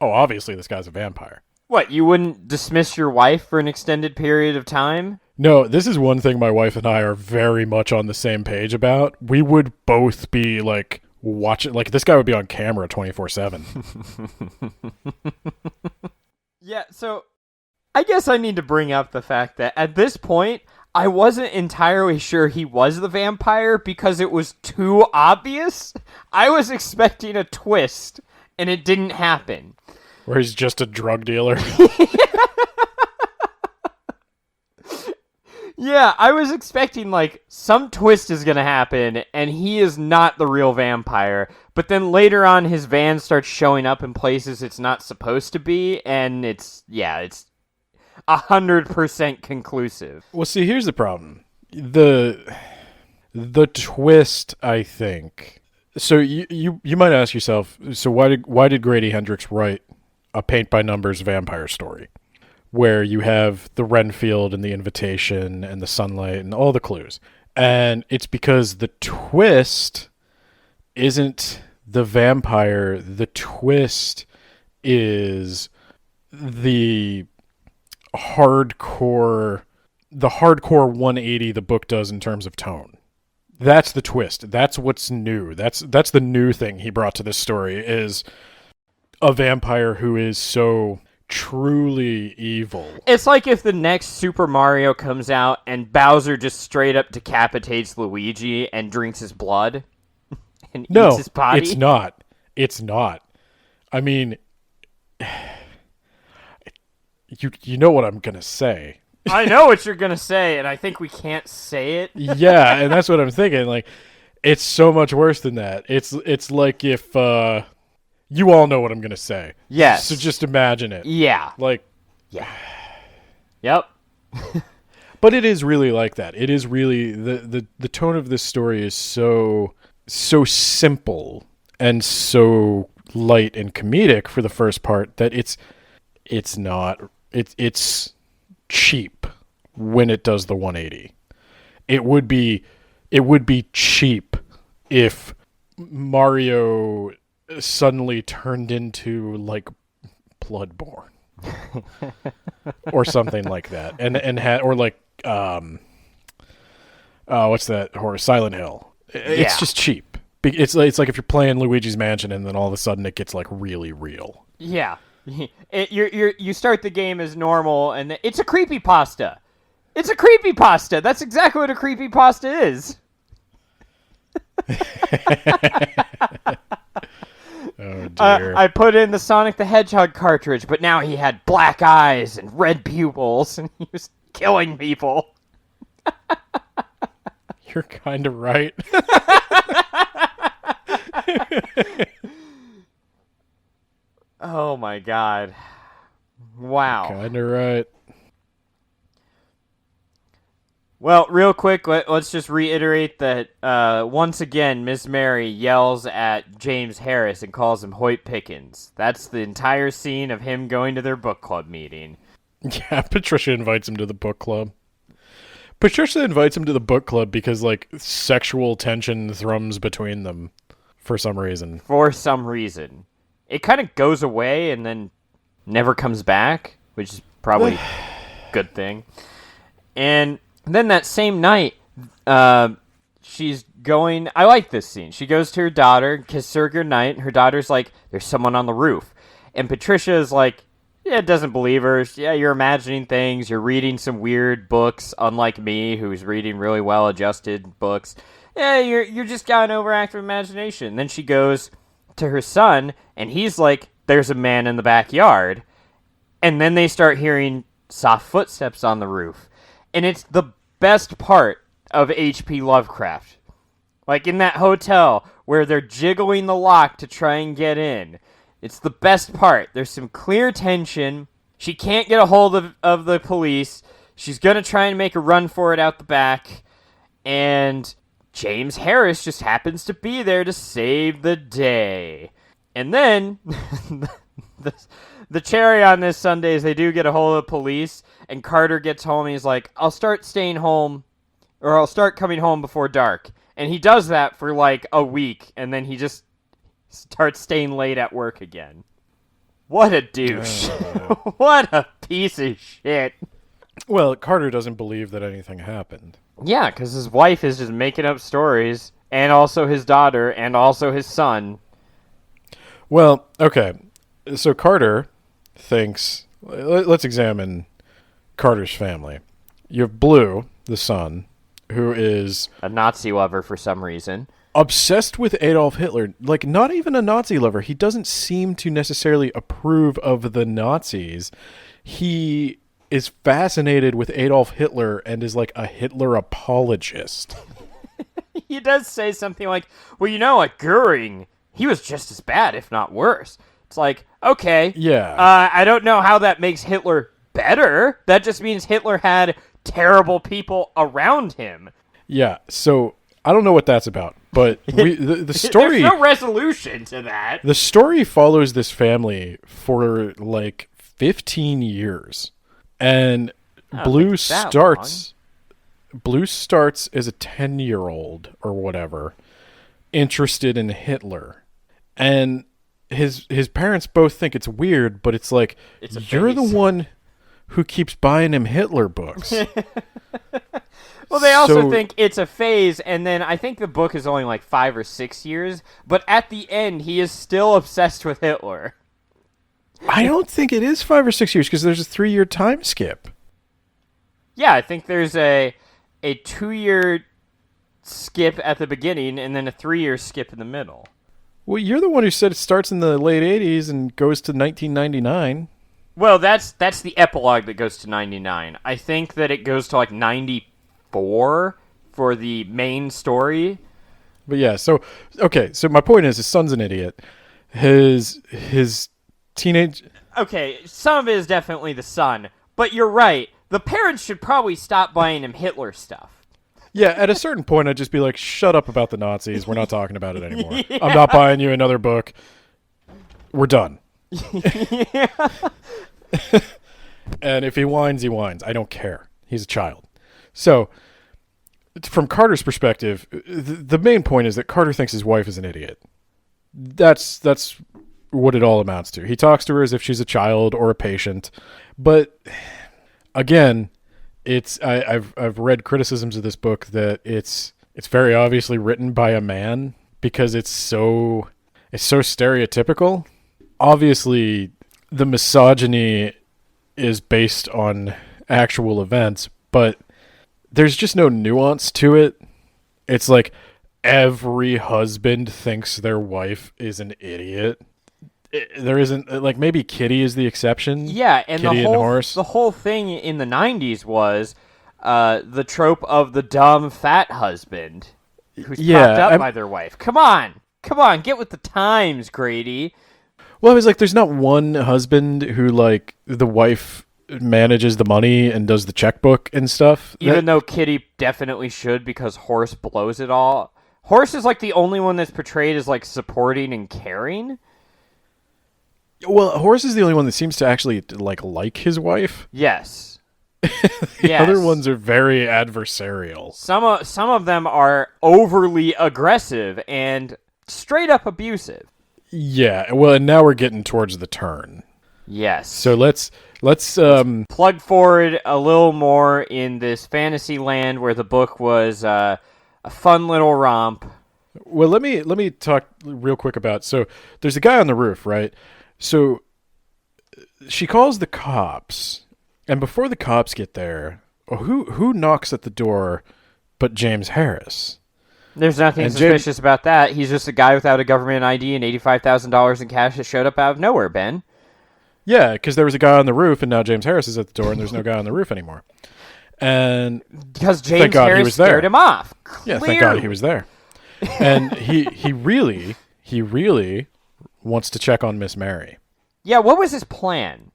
oh, obviously this guy's a vampire. What, you wouldn't dismiss your wife for an extended period of time? No, this is one thing my wife and I are very much on the same page about. We would both be like watching, like this guy would be on camera 24/7. Yeah, so I guess I need to bring up the fact that at this point, I wasn't entirely sure he was the vampire because it was too obvious. I was expecting a twist, and it didn't happen. Where he's just a drug dealer. Yeah, I was expecting, like, some twist is gonna happen, and he is not the real vampire. But then later on, his van starts showing up in places it's not supposed to be, and it's 100% conclusive. Well, see, here's the problem. The twist, I think. So you might ask yourself, so why did Grady Hendrix write a paint by numbers vampire story where you have the Renfield and the invitation and the sunlight and all the clues? And it's because the twist isn't the vampire. The twist is the hardcore 180 the book does in terms of tone. That's the twist. That's what's new. That's the new thing he brought to this story, is a vampire who is so truly evil. It's like if the next Super Mario comes out and Bowser just straight up decapitates Luigi and drinks his blood and eats his body. It's not. It's not. I mean, you know what I'm going to say. I know what you're going to say, and I think we can't say it. Yeah, and that's what I'm thinking. Like, it's so much worse than that. It's like if you all know what I'm going to say. Yes. So just imagine it. Yeah. Like, yeah. Yep. But it is really like that. It is really the tone of this story is so simple and so light and comedic for the first part that it's cheap when it does the 180. It would be cheap if Mario suddenly turned into like Bloodborne or something like that, and had, or like what's that horror, Silent Hill. It's just cheap. It's like if you're playing Luigi's Mansion and then all of a sudden it gets like really real. Yeah. You start the game as normal, and it's a creepypasta. It's a creepypasta. That's exactly what a creepypasta is. Oh dear. I put in the Sonic the Hedgehog cartridge, but now he had black eyes and red pupils, and he was killing people. You're kind of right. Oh my god. Wow. Kind of right. Well, real quick, let's just reiterate that once again, Miss Mary yells at James Harris and calls him Hoyt Pickens. That's the entire scene of him going to their book club meeting. Yeah, Patricia invites him to the book club. Patricia invites him to the book club because like sexual tension thrums between them for some reason. For some reason. It kind of goes away and then never comes back, which is probably a good thing. And then that same night, she's going... I like this scene. She goes to her daughter, kisses her goodnight, and her daughter's like, there's someone on the roof. And Patricia is like, yeah, doesn't believe her. Yeah, you're imagining things. You're reading some weird books, unlike me, who's reading really well-adjusted books. Yeah, you're just got an overactive imagination. Then she goes to her son, and he's like, there's a man in the backyard. And then they start hearing soft footsteps on the roof. And it's the best part of H.P. Lovecraft. Like in that hotel where they're jiggling the lock to try and get in. It's the best part. There's some clear tension. She can't get a hold of the police. She's going to try and make a run for it out the back. And James Harris just happens to be there to save the day. And then the cherry on this Sunday is they do get a hold of the police. And Carter gets home and he's like, I'll start staying home. Or I'll start coming home before dark. And he does that for like a week. And then he just starts staying late at work again. What a douche. What a piece of shit. Well, Carter doesn't believe that anything happened. Yeah, because his wife is just making up stories, and also his daughter, and also his son. Well, okay. So Carter thinks... Let's examine Carter's family. You have Blue, the son, who is... a Nazi lover for some reason. Obsessed with Adolf Hitler. Like, not even a Nazi lover. He doesn't seem to necessarily approve of the Nazis. He is fascinated with Adolf Hitler and is like a Hitler apologist. He does say something like, well, you know, like Goering, he was just as bad, if not worse. It's like, okay. Yeah. I don't know how that makes Hitler better. That just means Hitler had terrible people around him. Yeah, so... I don't know what that's about, but the story... There's no resolution to that. The story follows this family for like 15 years. And Blue starts as a 10-year-old or whatever, interested in Hitler. And his parents both think it's weird, but it's like, you're the one who keeps buying him Hitler books. Well, they also think it's a phase, and then I think the book is only like 5 or 6 years, but at the end, he is still obsessed with Hitler. I don't think it is 5 or 6 years, because there's a 3-year time skip. Yeah, I think there's a 2-year skip at the beginning, and then a 3-year skip in the middle. Well, you're the one who said it starts in the late 80s and goes to 1999. Well, that's the epilogue that goes to 99. I think that it goes to like 94 for the main story. But yeah, so my point is his son's an idiot. His teenage... Okay, some of it is definitely the son, but you're right. The parents should probably stop buying him Hitler stuff. Yeah, at a certain point, I'd just be like, shut up about the Nazis. We're not talking about it anymore. Yeah. I'm not buying you another book. We're done. Yeah. And if he whines, he whines. I don't care. He's a child. So, from Carter's perspective, the main point is that Carter thinks his wife is an idiot. That's what it all amounts to. He talks to her as if she's a child or a patient. But, again, I've read criticisms of this book that it's very obviously written by a man because it's so stereotypical. Obviously, the misogyny is based on actual events, but there's just no nuance to it. It's like every husband thinks their wife is an idiot. There isn't, like, maybe Kitty is the exception. Yeah, and Kitty and Horace. The whole thing in the 90s was the trope of the dumb fat husband who's propped up by their wife. Come on, get with the times, Grady. Well, I was like, there's not one husband who, like, the wife manages the money and does the checkbook and stuff. Even though Kitty definitely should, because Horace blows it all. Horace is, like, the only one that's portrayed as, like, supporting and caring. Well, Horace is the only one that seems to actually, like his wife. Yes. The Yes. other ones are very adversarial. Some of them are overly aggressive and straight up abusive. Yeah, well, and now we're getting towards the turn. Yes. So let's plug forward a little more in this fantasy land where the book was a fun little romp. well, let me talk real quick about. So there's a guy on the roof, right? So she calls the cops, and before the cops get there, who knocks at the door but James Harris? There's nothing And suspicious about that. He's just a guy without a government ID and $85,000 in cash that showed up out of nowhere, Ben. Yeah, because there was a guy on the roof, and now James Harris is at the door, and there's no guy on the roof anymore. And Because thank James God he Harris was there. scared him off. Yeah, thank God he was there. And he really wants to check on Miss Mary. Yeah, what was his plan?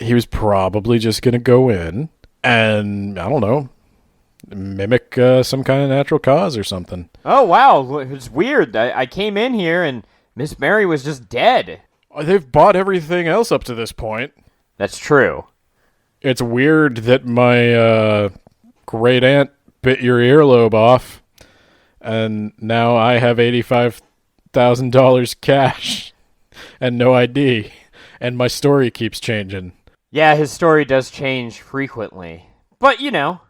He was probably just going to go in and, I don't know, mimic some kind of natural cause or something. Oh, wow. It's weird. I came in here and Miss Mary was just dead. They've bought everything else up to this point. That's true. It's weird that my great aunt bit your earlobe off, and now I have $85,000 cash and no ID, and my story keeps changing. Yeah, his story does change frequently. But, you know.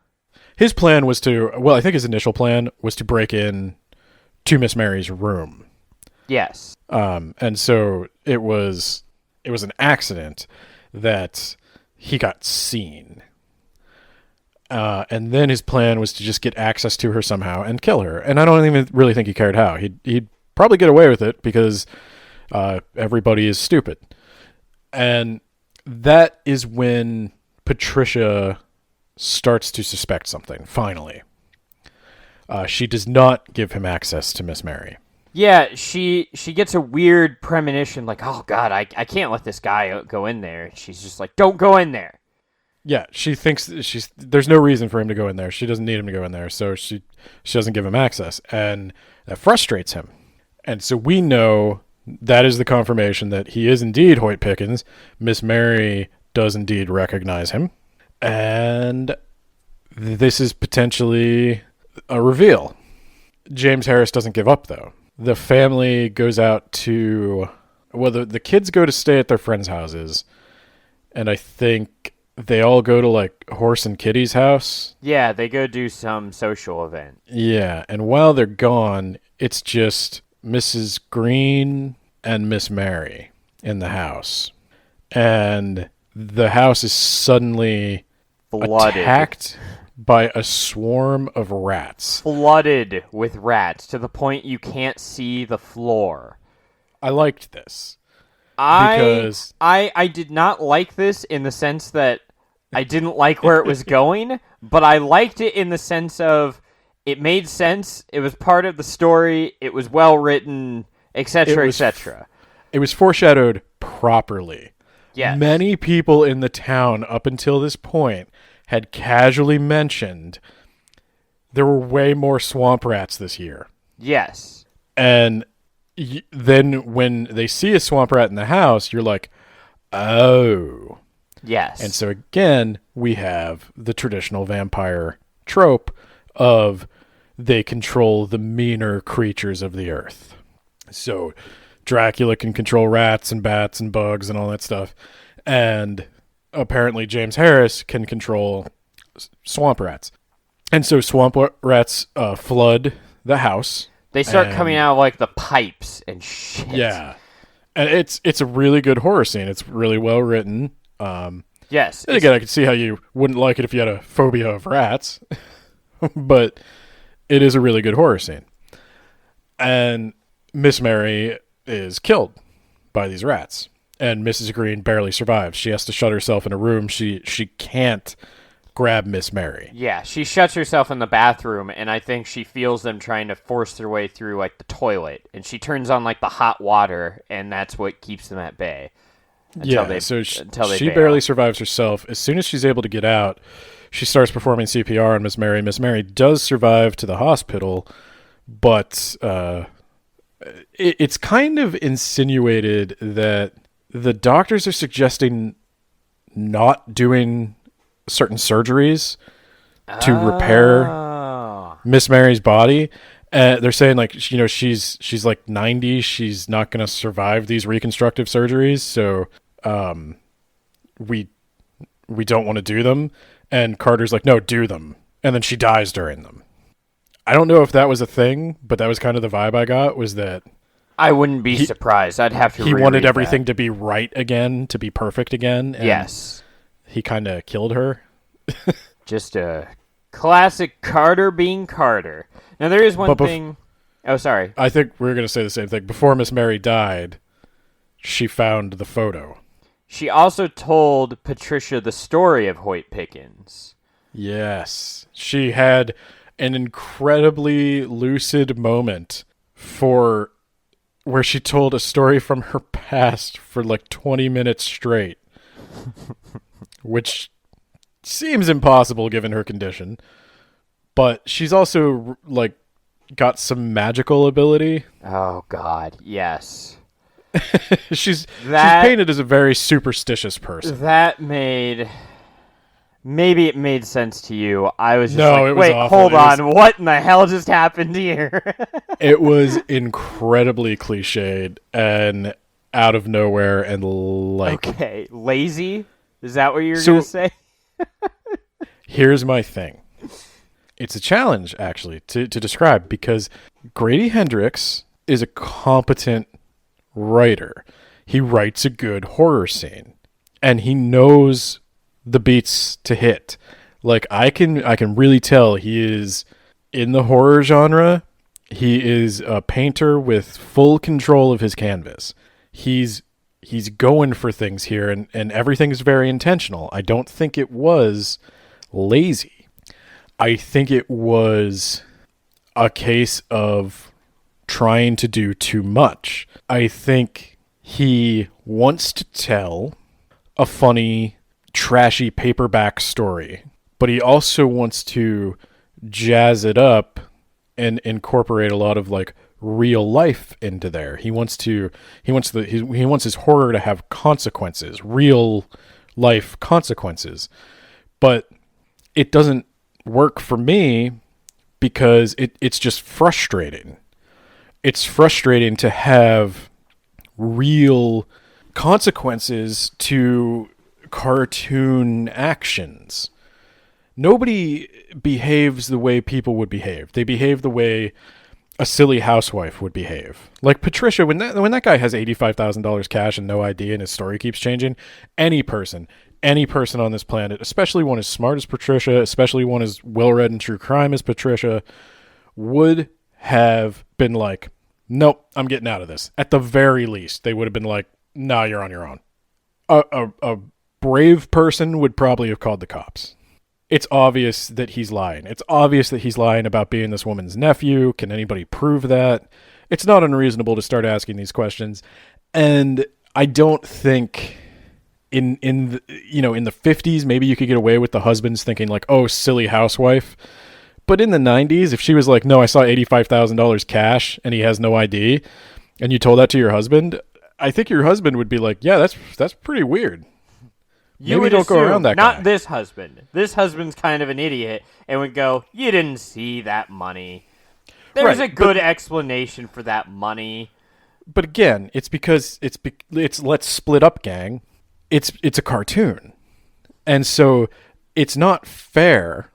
His plan was I think his initial plan was to break in to Miss Mary's room. Yes. And so it was an accident that he got seen. And then his plan was to just get access to her somehow and kill her. And I don't even really think he cared how. He'd probably get away with it because everybody is stupid. And that is when Patricia starts to suspect something, finally. She does not give him access to Miss Mary. Yeah, she gets a weird premonition, like, oh, God, I can't let this guy go in there. She's just like, don't go in there. Yeah, she thinks there's no reason for him to go in there. She doesn't need him to go in there, so she doesn't give him access, and that frustrates him. And so we know that is the confirmation that he is indeed Hoyt Pickens. Miss Mary does indeed recognize him, and this is potentially a reveal. James Harris doesn't give up, though. The family goes out to... Well, the kids go to stay at their friends' houses, and I think they all go to, like, Horse and Kitty's house. Yeah, they go do some social event. Yeah, and while they're gone, it's just Mrs. Green and Miss Mary in the house. And the house is suddenly Flooded. attacked by a swarm of rats. Flooded with rats to the point you can't see the floor. I liked this. Because I did not like this in the sense that I didn't like where it was going, but I liked it in the sense of it made sense, it was part of the story, it was well written, etc., etc. It was foreshadowed properly. Yes. Many people in the town up until this point had casually mentioned there were way more swamp rats this year. Yes. And then when they see a swamp rat in the house, you're like, oh. Yes. And so again, we have the traditional vampire trope of they control the meaner creatures of the earth. So Dracula can control rats and bats and bugs and all that stuff. And apparently James Harris can control swamp rats. And so swamp rats flood the house. They start coming out of, like, the pipes and shit. Yeah. And it's a really good horror scene. It's really well written. Yes. And again, I could see how you wouldn't like it if you had a phobia of rats. But it is a really good horror scene. And Miss Mary is killed by these rats. And Mrs. Green barely survives. She has to shut herself in a room. She can't grab Miss Mary. Yeah, she shuts herself in the bathroom, and I think she feels them trying to force their way through, like, the toilet. And she turns on, like, the hot water, and that's what keeps them at bay. So she barely survives herself. As soon as she's able to get out, she starts performing CPR on Miss Mary. Miss Mary does survive to the hospital, but it's kind of insinuated that the doctors are suggesting not doing certain surgeries to repair Miss Mary's body. They're saying like, you know, she's like 90. She's not going to survive these reconstructive surgeries. So we don't want to do them. And Carter's like, no, do them. And then she dies during them. I don't know if that was a thing, but that was kind of the vibe I got, was that I wouldn't be surprised. I'd have to he wanted everything that. to be right again, to be perfect again. And yes. he kind of killed her. Just a classic Carter being Carter. Now, there is one thing... Oh, sorry. I think we're going to say the same thing. Before Miss Mary died, she found the photo. She also told Patricia the story of Hoyt Pickens. Yes. She had an incredibly lucid moment where she told a story from her past for like 20 minutes straight, which seems impossible given her condition. But she's also like got some magical ability. Oh God, yes. she's painted as a very superstitious person. That maybe it made sense to you. I was just no, it was wait, awful. Hold on, what in the hell just happened here? It was incredibly cliched and out of nowhere and like... Okay, lazy? Is that what you're going to say? Here's my thing. It's a challenge, actually, to describe, because Grady Hendrix is a competent writer. He writes a good horror scene, and he knows the beats to hit. Like, I can really tell he is in the horror genre. He is a painter with full control of his canvas. He's going for things here, and everything's very intentional. I don't think it was lazy. I think it was a case of trying to do too much. I think he wants to tell a funny, trashy paperback story, but he also wants to jazz it up and incorporate a lot of like real life into there. He wants his horror to have consequences, real life consequences. But it doesn't work for me because it's just frustrating. It's frustrating to have real consequences to cartoon actions. Nobody behaves the way people would behave. They behave the way a silly housewife would behave. Like Patricia, when that guy has $85,000 cash and no ID and his story keeps changing, any person on this planet, especially one as smart as Patricia, especially one as well-read in true crime as Patricia, would have been like, nope, I'm getting out of this. At the very least, they would have been like, nah, you're on your own. A brave person would probably have called the cops. It's obvious that he's lying. It's obvious that he's lying about being this woman's nephew. Can anybody prove that? It's not unreasonable to start asking these questions. And I don't think in the 50s, maybe you could get away with the husbands thinking like, oh, silly housewife. But in the 90s, if she was like, no, I saw $85,000 cash and he has no ID, and you told that to your husband, I think your husband would be like, yeah, that's pretty weird. Maybe don't go around that guy. Not this husband. This husband's kind of an idiot and would go, you didn't see that money. There's a good explanation for that money. But again, it's because it's let's split up, gang. It's a cartoon. And so it's not fair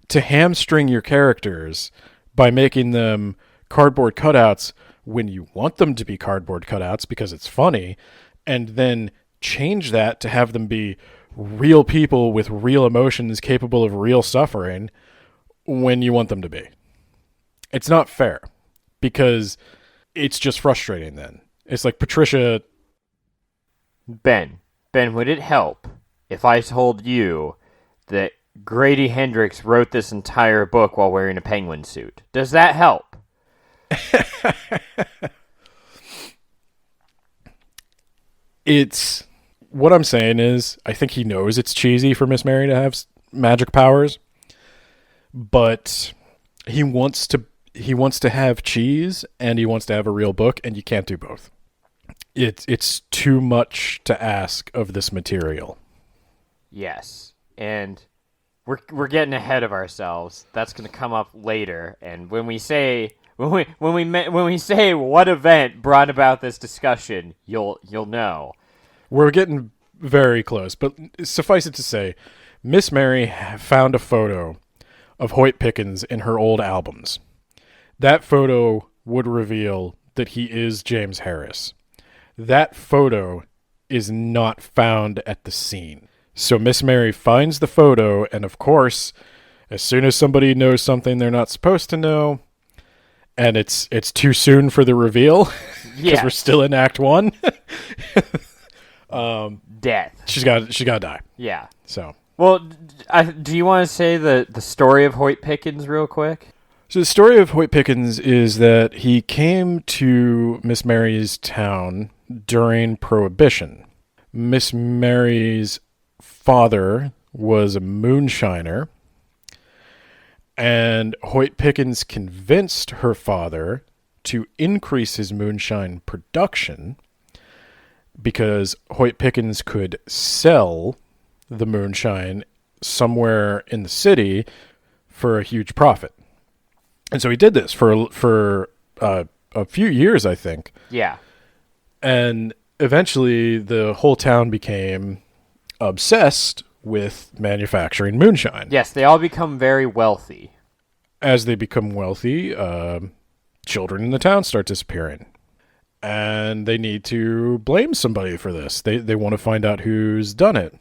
to hamstring your characters by making them cardboard cutouts when you want them to be cardboard cutouts because it's funny, and then change that to have them be real people with real emotions capable of real suffering when you want them to be. It's not fair because it's just frustrating then. It's like Patricia... Ben, would it help if I told you that Grady Hendrix wrote this entire book while wearing a penguin suit? Does that help? It's... What I'm saying is, I think he knows it's cheesy for Miss Mary to have magic powers, but he wants to have cheese and he wants to have a real book, and you can't do both. It's too much to ask of this material. Yes, and we're getting ahead of ourselves. That's going to come up later. And when we say what event brought about this discussion, you'll know. We're getting very close, but suffice it to say, Miss Mary found a photo of Hoyt Pickens in her old albums. That photo would reveal that he is James Harris. That photo is not found at the scene. So Miss Mary finds the photo, and of course, as soon as somebody knows something they're not supposed to know, and it's too soon for the reveal, because we're still in Act 1, death. She's got to die. Yeah. So. Well, do you want to say the story of Hoyt Pickens real quick? So the story of Hoyt Pickens is that he came to Miss Mary's town during Prohibition. Miss Mary's father was a moonshiner, and Hoyt Pickens convinced her father to increase his moonshine production because Hoyt Pickens could sell the moonshine somewhere in the city for a huge profit. And so he did this for a few years, I think. Yeah. And eventually the whole town became obsessed with manufacturing moonshine. Yes, they all become very wealthy. As they become wealthy, children in the town start disappearing. And they need to blame somebody for this. They want to find out who's done it.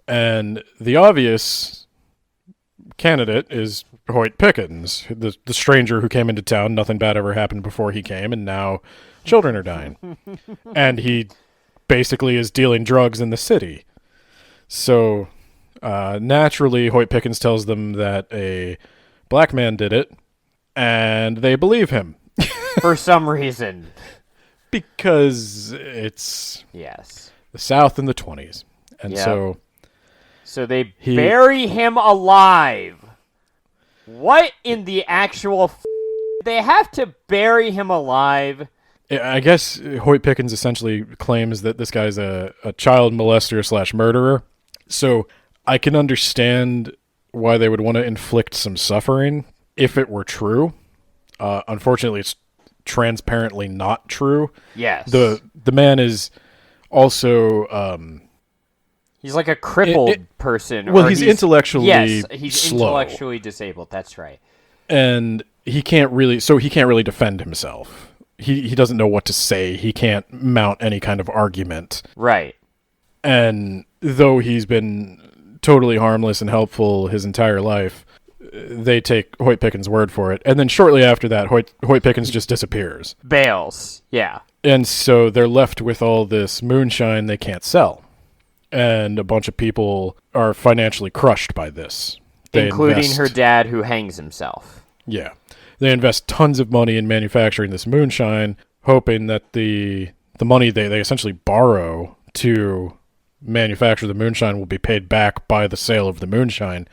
And the obvious candidate is Hoyt Pickens, the stranger who came into town. Nothing bad ever happened before he came, and now children are dying. And he basically is dealing drugs in the city. So naturally, Hoyt Pickens tells them that a black man did it, and they believe him. For some reason. Because it's the South in the 20s. And So they bury him alive. What in the actual they have to bury him alive? I guess Hoyt Pickens essentially claims that this guy's a child molester / murderer. So I can understand why they would want to inflict some suffering if it were true. Unfortunately, it's transparently not true. Yes. The man is also... he's like a crippled person. Well, he's intellectually he's slow. Intellectually disabled. That's right. And he can't really defend himself. He doesn't know what to say. He can't mount any kind of argument. Right. And though he's been totally harmless and helpful his entire life, they take Hoyt Pickens' word for it. And then shortly after that, Hoyt Pickens just disappears. Bails. Yeah. And so they're left with all this moonshine they can't sell. And a bunch of people are financially crushed by this. Including her dad, who hangs himself. Yeah. They invest tons of money in manufacturing this moonshine, hoping that the money they essentially borrow to manufacture the moonshine will be paid back by the sale of the moonshine.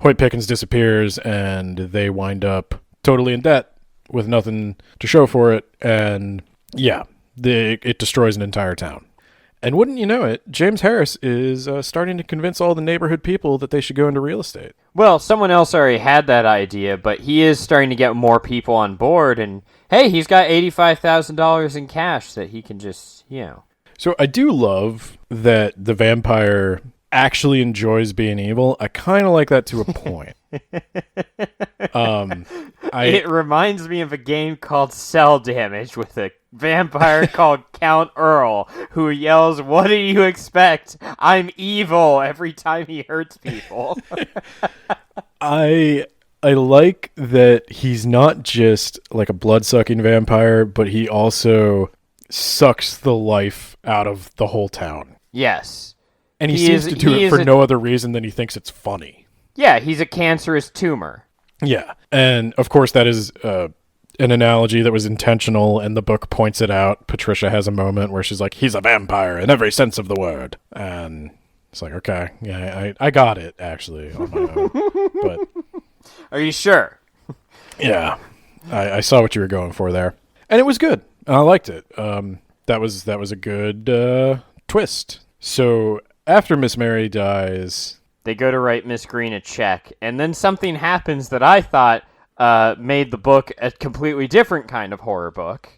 Hoyt Pickens disappears, and they wind up totally in debt with nothing to show for it. And yeah, it destroys an entire town. And wouldn't you know it, James Harris is starting to convince all the neighborhood people that they should go into real estate. Well, someone else already had that idea, but he is starting to get more people on board. And hey, he's got $85,000 in cash that he can just, So I do love that the vampire actually enjoys being evil. I kind of like that to a point. It reminds me of a game called Cell Damage with a vampire called Count Earl who yells, "What do you expect? I'm evil," every time he hurts people. I like that he's not just like a blood-sucking vampire, but he also sucks the life out of the whole town. Yes. And he seems to do it for no other reason than he thinks it's funny. Yeah, he's a cancerous tumor. Yeah. And, of course, that is an analogy that was intentional, and the book points it out. Patricia has a moment where she's like, he's a vampire in every sense of the word. And it's like, okay, yeah, I got it, actually, on my own. But are you sure? Yeah. I saw what you were going for there. And it was good. I liked it. That was a good twist. So after Miss Mary dies, They go to write Miss Green a check, and then something happens that I thought made the book a completely different kind of horror book.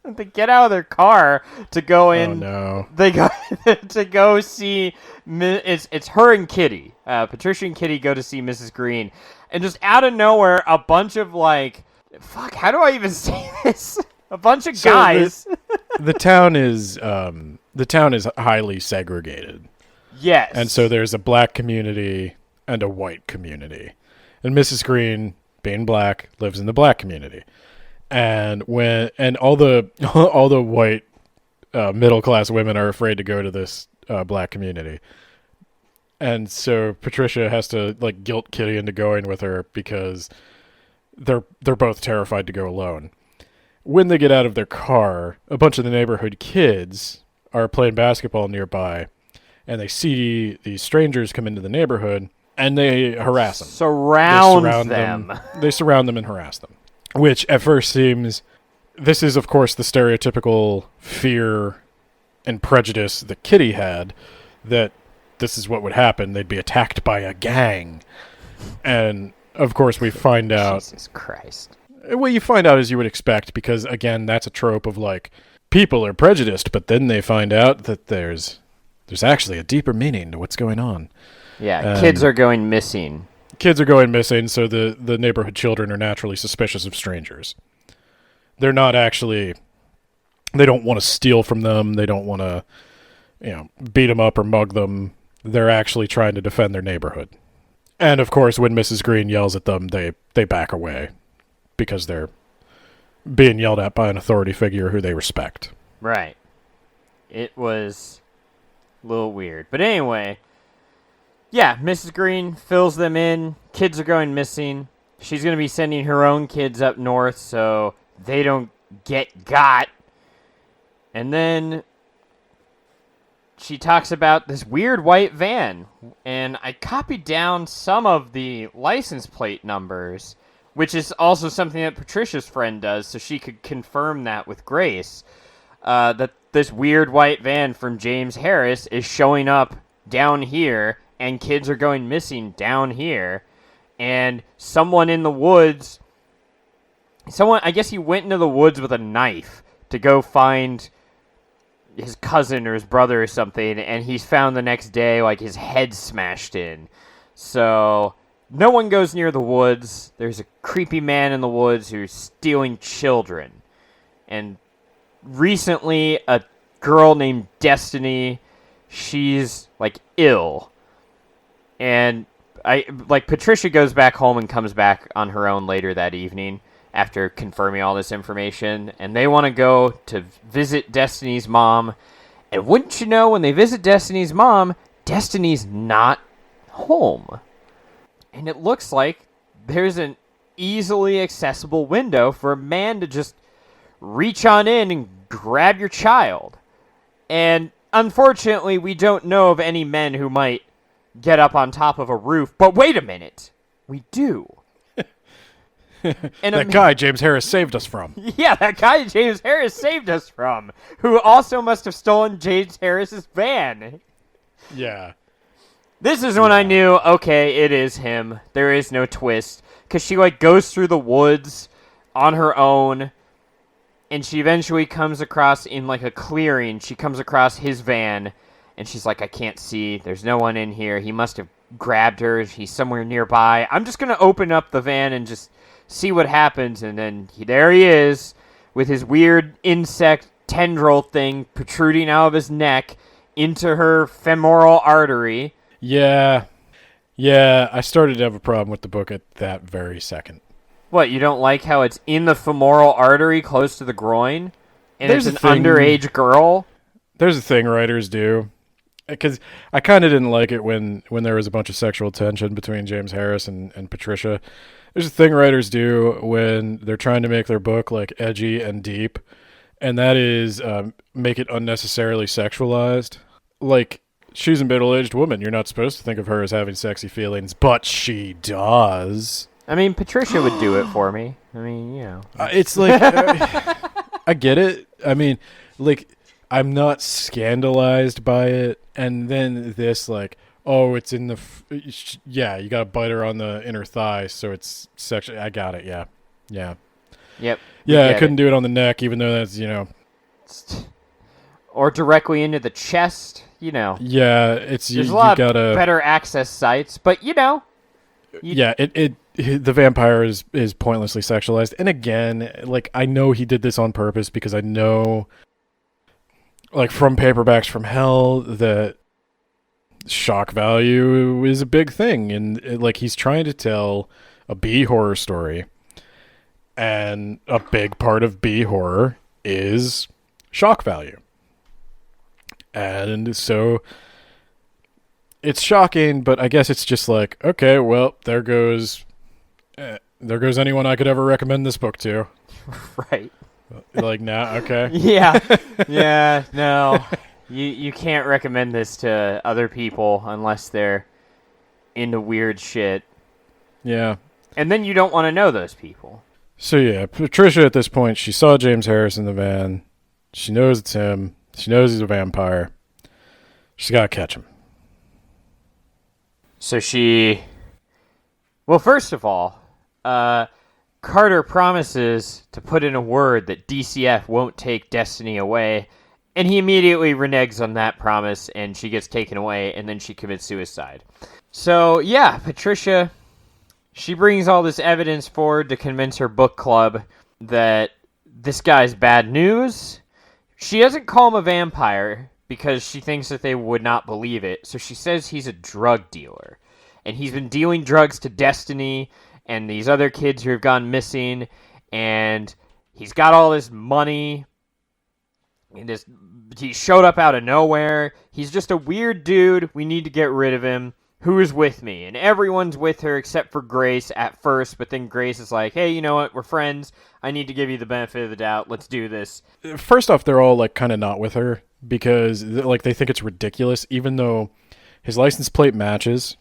They get out of their car to go in. Oh no! They go to go see. It's her and Kitty. Patricia and Kitty go to see Mrs. Green, and just out of nowhere, a bunch of fuck. How do I even say this? A bunch of guys. The town is highly segregated. Yes. And so there's a black community and a white community, and Mrs. Green, being black, lives in the black community. And all the white middle class women are afraid to go to this black community, and so Patricia has to guilt Kitty into going with her because they're both terrified to go alone. When they get out of their car, a bunch of the neighborhood kids are playing basketball nearby, and they see these strangers come into the neighborhood, and they harass them. Surround them. They surround them and harass them. Which at first seems, this is of course the stereotypical fear and prejudice that Kitty had, that this is what would happen. They'd be attacked by a gang. And of course we find out... Jesus Christ. Well, you find out as you would expect, because again, that's a trope of people are prejudiced, but then they find out that there's actually a deeper meaning to what's going on. Yeah, kids are going missing. Kids are going missing, so the neighborhood children are naturally suspicious of strangers. They're not actually... They don't want to steal from them. They don't want to, beat them up or mug them. They're actually trying to defend their neighborhood. And, of course, when Mrs. Green yells at them, they back away because they're being yelled at by an authority figure who they respect. Right. It was a little weird. But anyway... Yeah, Mrs. Green fills them in. Kids are going missing. She's going to be sending her own kids up north so they don't get got. And then she talks about this weird white van. And I copied down some of the license plate numbers, which is also something that Patricia's friend does, so she could confirm that with Grace. That this weird white van from James Harris is showing up down here, and kids are going missing down here, and someone in the woods, I guess he went into the woods with a knife to go find his cousin or his brother or something, and he's found the next day, his head smashed in. So, no one goes near the woods. There's a creepy man in the woods who's stealing children. And recently, a girl named Destiny, she's, ill. And Patricia goes back home and comes back on her own later that evening after confirming all this information. And they want to go to visit Destiny's mom. And wouldn't you know, when they visit Destiny's mom, Destiny's not home. And it looks like there's an easily accessible window for a man to just reach on in and grab your child. And unfortunately, we don't know of any men who might get up on top of a roof. But wait a minute. We do. And that guy James Harris saved us from. Yeah, that guy James Harris saved us from, who also must have stolen James Harris's van. Yeah. This is when I knew, okay, it is him. There is no twist. Because she, goes through the woods on her own, and she eventually comes across, in, a clearing, she comes across his van, and she's like, I can't see. There's no one in here. He must have grabbed her. He's somewhere nearby. I'm just going to open up the van and just see what happens. And then there he is with his weird insect tendril thing protruding out of his neck into her femoral artery. Yeah. Yeah, I started to have a problem with the book at that very second. What, you don't like how it's in the femoral artery close to the groin? And There's it's an underage girl? There's a thing writers do. Because I kind of didn't like it when there was a bunch of sexual tension between James Harris and Patricia. There's a thing writers do when they're trying to make their book edgy and deep, and that is make it unnecessarily sexualized. She's a middle-aged woman. You're not supposed to think of her as having sexy feelings, but she does. I mean, Patricia would do it for me. I mean, It's I get it. I mean, I'm not scandalized by it. And then this, like, oh, it's in the, yeah, you got to bite her on the inner thigh, so it's sexual. I got it. Yeah. Yeah. Yep. Yeah, I couldn't do it on the neck, even though that's, Or directly into the chest, Yeah, it's, There's you a lot gotta, of better access sites, but yeah, the vampire is pointlessly sexualized. And again, like, I know he did this on purpose because I know, like, from Paperbacks from Hell, that shock value is a big thing. And, like, he's trying to tell a B horror story. And a big part of B horror is shock value. And so it's shocking, but I guess it's just like, okay, well, there goes anyone I could ever recommend this book to. Right. Like, nah, okay. Yeah, no. You can't recommend this to other people unless they're into weird shit. Yeah. And then you don't want to know those people. So yeah, Patricia at this point, she saw James Harris in the van. She knows it's him. She knows he's a vampire. She's got to catch him. So well, first of all, Carter promises to put in a word that DCF won't take Destiny away, and he immediately reneges on that promise, and she gets taken away, and then she commits suicide. So, yeah, Patricia, she brings all this evidence forward to convince her book club that this guy's bad news. She doesn't call him a vampire because she thinks that they would not believe it, so she says he's a drug dealer. And he's been dealing drugs to Destiny and these other kids who have gone missing, and he's got all this money, and he showed up out of nowhere. He's just a weird dude. We need to get rid of him. Who is with me? And everyone's with her except for Grace at first, but then Grace is like, hey, you know what? We're friends. I need to give you the benefit of the doubt. Let's do this. First off, they're all, like, kind of not with her because, like, they think it's ridiculous, even though his license plate matches.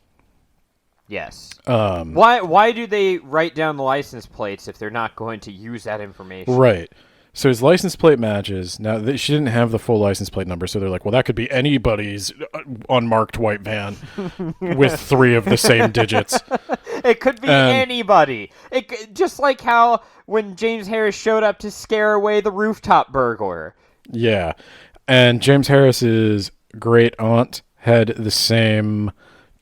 Yes. Why do they write down the license plates if they're not going to use that information? Right. So his license plate matches. Now, she didn't have the full license plate number, so they're like, well, that could be anybody's unmarked white van with 3 of the same digits. It could be anybody. Just like how when James Harris showed up to scare away the rooftop burglar. Yeah. And James Harris's great aunt had the same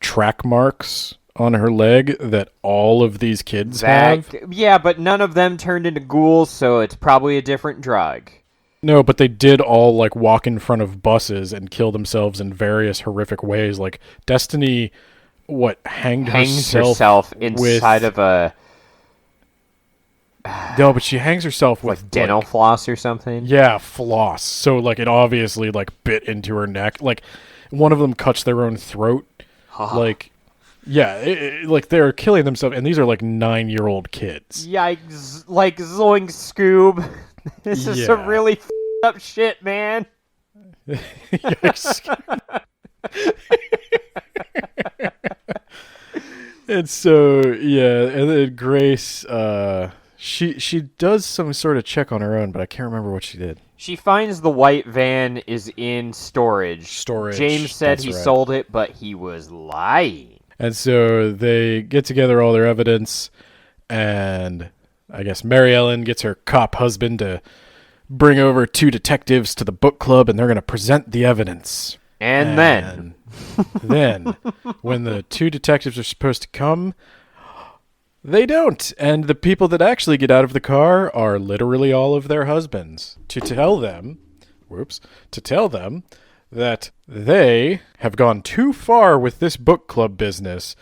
track marks on her leg that all of these kids have. Yeah, but none of them turned into ghouls, so it's probably a different drug. No, but they did all, like, walk in front of buses and kill themselves in various horrific ways. Like, Destiny, hangs herself inside of a... No, but she hangs herself with dental floss or something? Yeah, floss. So, like, it obviously, like, bit into her neck. Like, one of them cuts their own throat. Like... Yeah, like, they're killing themselves, and these are, like, 9-year-old kids. Yikes, like, Zoink Scoob. This is some really f***ed up shit, man. Yikes. And so, yeah, and then Grace, she does some sort of check on her own, but I can't remember what she did. She finds the white van is in storage. James said he sold it, but he was lying. And so they get together all their evidence, and I guess Mary Ellen gets her cop husband to bring over 2 detectives to the book club, and they're going to present the evidence. And then, when the 2 detectives are supposed to come, they don't. And the people that actually get out of the car are literally all of their husbands to tell them that they have gone too far with this book club business,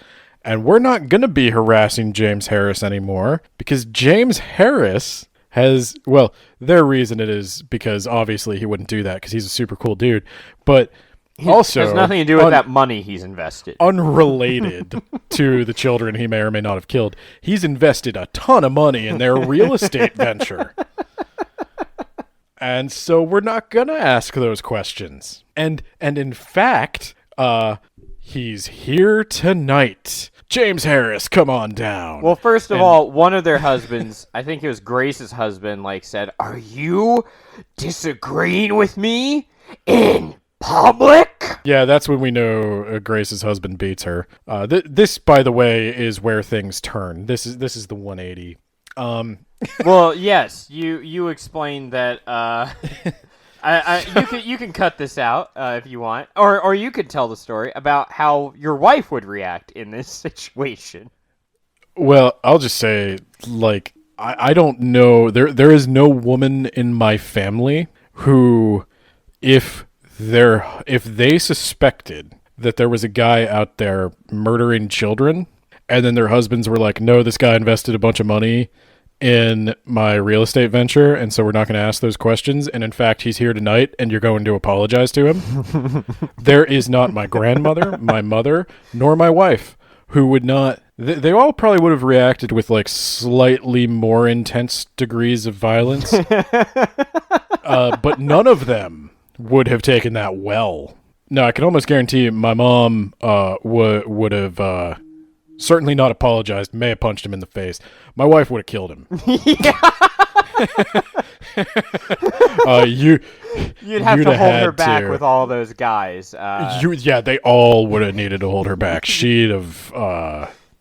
and we're not going to be harassing James Harris anymore because James Harris has, well, their reason it is because obviously he wouldn't do that because he's a super cool dude, but also has nothing to do with that money he's invested. Unrelated to the children he may or may not have killed, he's invested a ton of money in their real estate venture. And so we're not going to ask those questions. And in fact, he's here tonight. James Harris, come on down. Well, first of all, one of their husbands, I think it was Grace's husband, said, "Are you disagreeing with me?" In public? Yeah, that's when we know Grace's husband beats her. This, by the way, is where things turn. This is the 180. Well, yes, you explained that. You can cut this out if you want, or you could tell the story about how your wife would react in this situation. Well, I'll just say, like, I don't know. There is no woman in my family who, if they suspected that there was a guy out there murdering children, and then their husbands were like, no, this guy invested a bunch of money in my real estate venture, and so we're not going to ask those questions, and in fact he's here tonight and you're going to apologize to him. There is not my grandmother, my mother, nor my wife who would not. They all probably would have reacted with like slightly more intense degrees of violence, but none of them would have taken that well. No, I can almost guarantee my mom would have certainly not apologized, may have punched him in the face. My wife would have killed him. You'd have to hold her back with all those guys. Yeah, they all would have needed to hold her back. She'd have...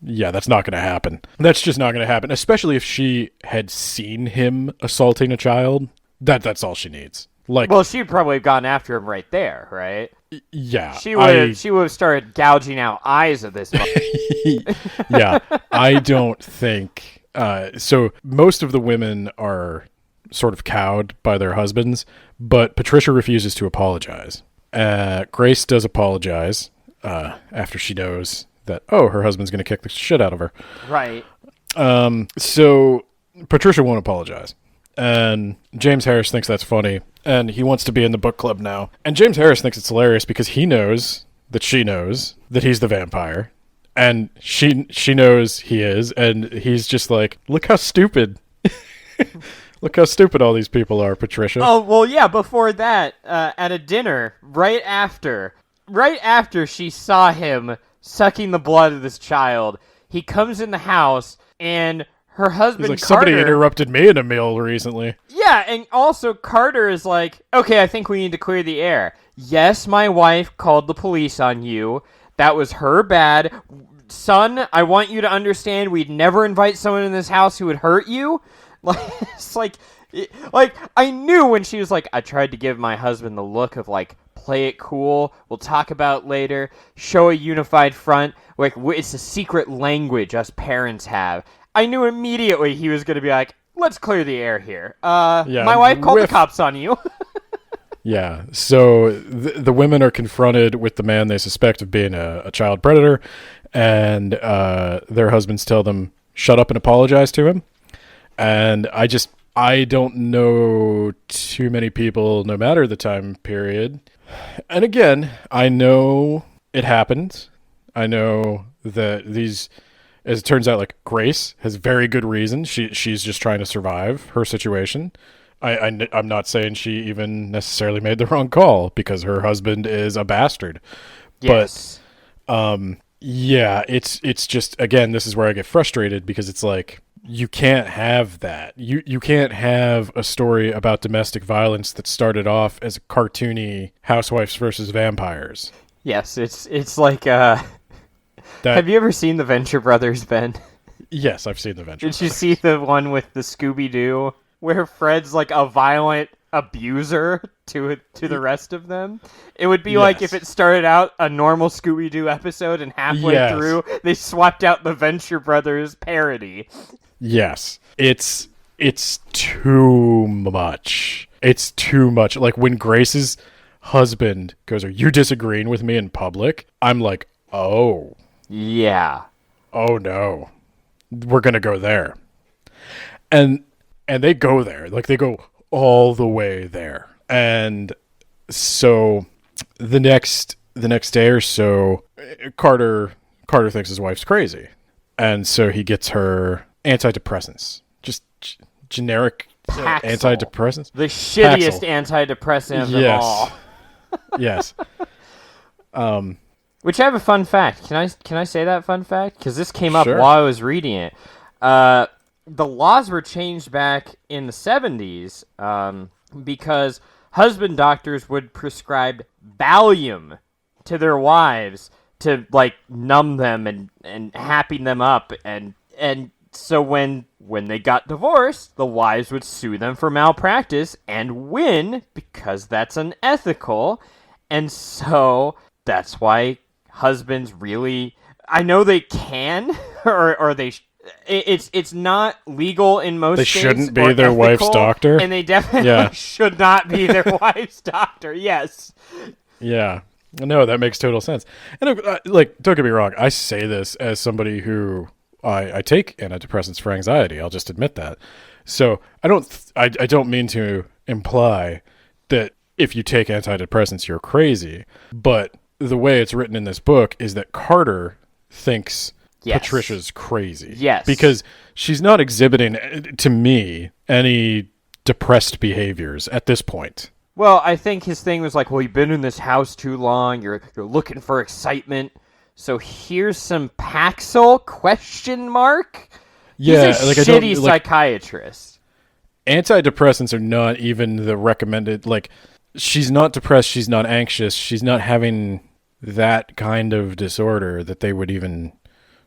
yeah, that's not going to happen. That's just not going to happen, especially if she had seen him assaulting a child. That's all she needs. Like, well, she'd probably have gone after him right there, right? Yeah. She would have started gouging out eyes of this. Yeah, I don't think... so most of the women are sort of cowed by their husbands, but Patricia refuses to apologize. Grace does apologize after she knows that, oh, her husband's going to kick the shit out of her. Right. So Patricia won't apologize. And James Harris thinks that's funny, and he wants to be in the book club now. And James Harris thinks it's hilarious because he knows that she knows that he's the vampire, and she knows he is, and he's just like, look how stupid. Look how stupid all these people are, Patricia. Oh, well, yeah, before that, at a dinner, right after she saw him sucking the blood of this child, he comes in the house, and her husband, he's like, Carter... somebody interrupted me in a meal recently. Yeah, and also Carter is like, okay, I think we need to clear the air. Yes, my wife called the police on you. That was her bad. Son, I want you to understand we'd never invite someone in this house who would hurt you. It's like, I knew when she was like, I tried to give my husband the look of like, play it cool, we'll talk about it later, show a unified front, like, it's a secret language us parents have. I knew immediately he was going to be like, let's clear the air here. Yeah, my wife called the cops on you. Yeah, so the women are confronted with the man they suspect of being a child predator, and their husbands tell them, shut up and apologize to him. And I don't know too many people, no matter the time period. And again, I know it happened. I know that these... As it turns out, like, Grace has very good reason. She's just trying to survive her situation. I'm not saying she even necessarily made the wrong call because her husband is a bastard. Yes. But yeah, it's just, again, this is where I get frustrated because it's like, you can't have that. You can't have a story about domestic violence that started off as a cartoony housewives versus vampires. Yes, it's like have you ever seen the Venture Brothers, Ben? Yes, I've seen the Venture Brothers. Did you see the one with the Scooby-Doo where Fred's like a violent abuser to the rest of them? It would be like if it started out a normal Scooby-Doo episode and halfway through they swapped out the Venture Brothers parody. Yes. It's too much. It's too much. Like when Grace's husband goes, "Are you disagreeing with me in public?" I'm like, "Oh. Yeah. Oh no. We're going to go there." And they go there. Like they go all the way there. And so the next day or so, Carter thinks his wife's crazy. And so he gets her antidepressants. Just generic antidepressants. The shittiest antidepressant of them all. Yes. Which I have a fun fact. Can I say that fun fact? Because this came up while I was reading it. The laws were changed back in the 70s because husband doctors would prescribe Valium to their wives to like numb them and happy them up, and so when they got divorced, the wives would sue them for malpractice and win because that's unethical. And so that's why husbands really, I know they can or they it's not legal in most They states. shouldn't be or their ethical, wife's doctor. and they definitely should not be their wife's doctor. Yes. Yeah. No, that makes total sense. And like, don't get me wrong, I say this as somebody who I take antidepressants for anxiety. I'll just admit that. So I don't mean to imply that if you take antidepressants you're crazy, but the way it's written in this book is that Carter thinks Patricia's crazy. Yes. Because she's not exhibiting, to me, any depressed behaviors at this point. Well, I think his thing was like, well, you've been in this house too long. You're looking for excitement. So here's some Paxil, question mark? Yeah, He's a like shitty psychiatrist. Antidepressants are not even the recommended, like, she's not depressed, she's not anxious, she's not having that kind of disorder that they would even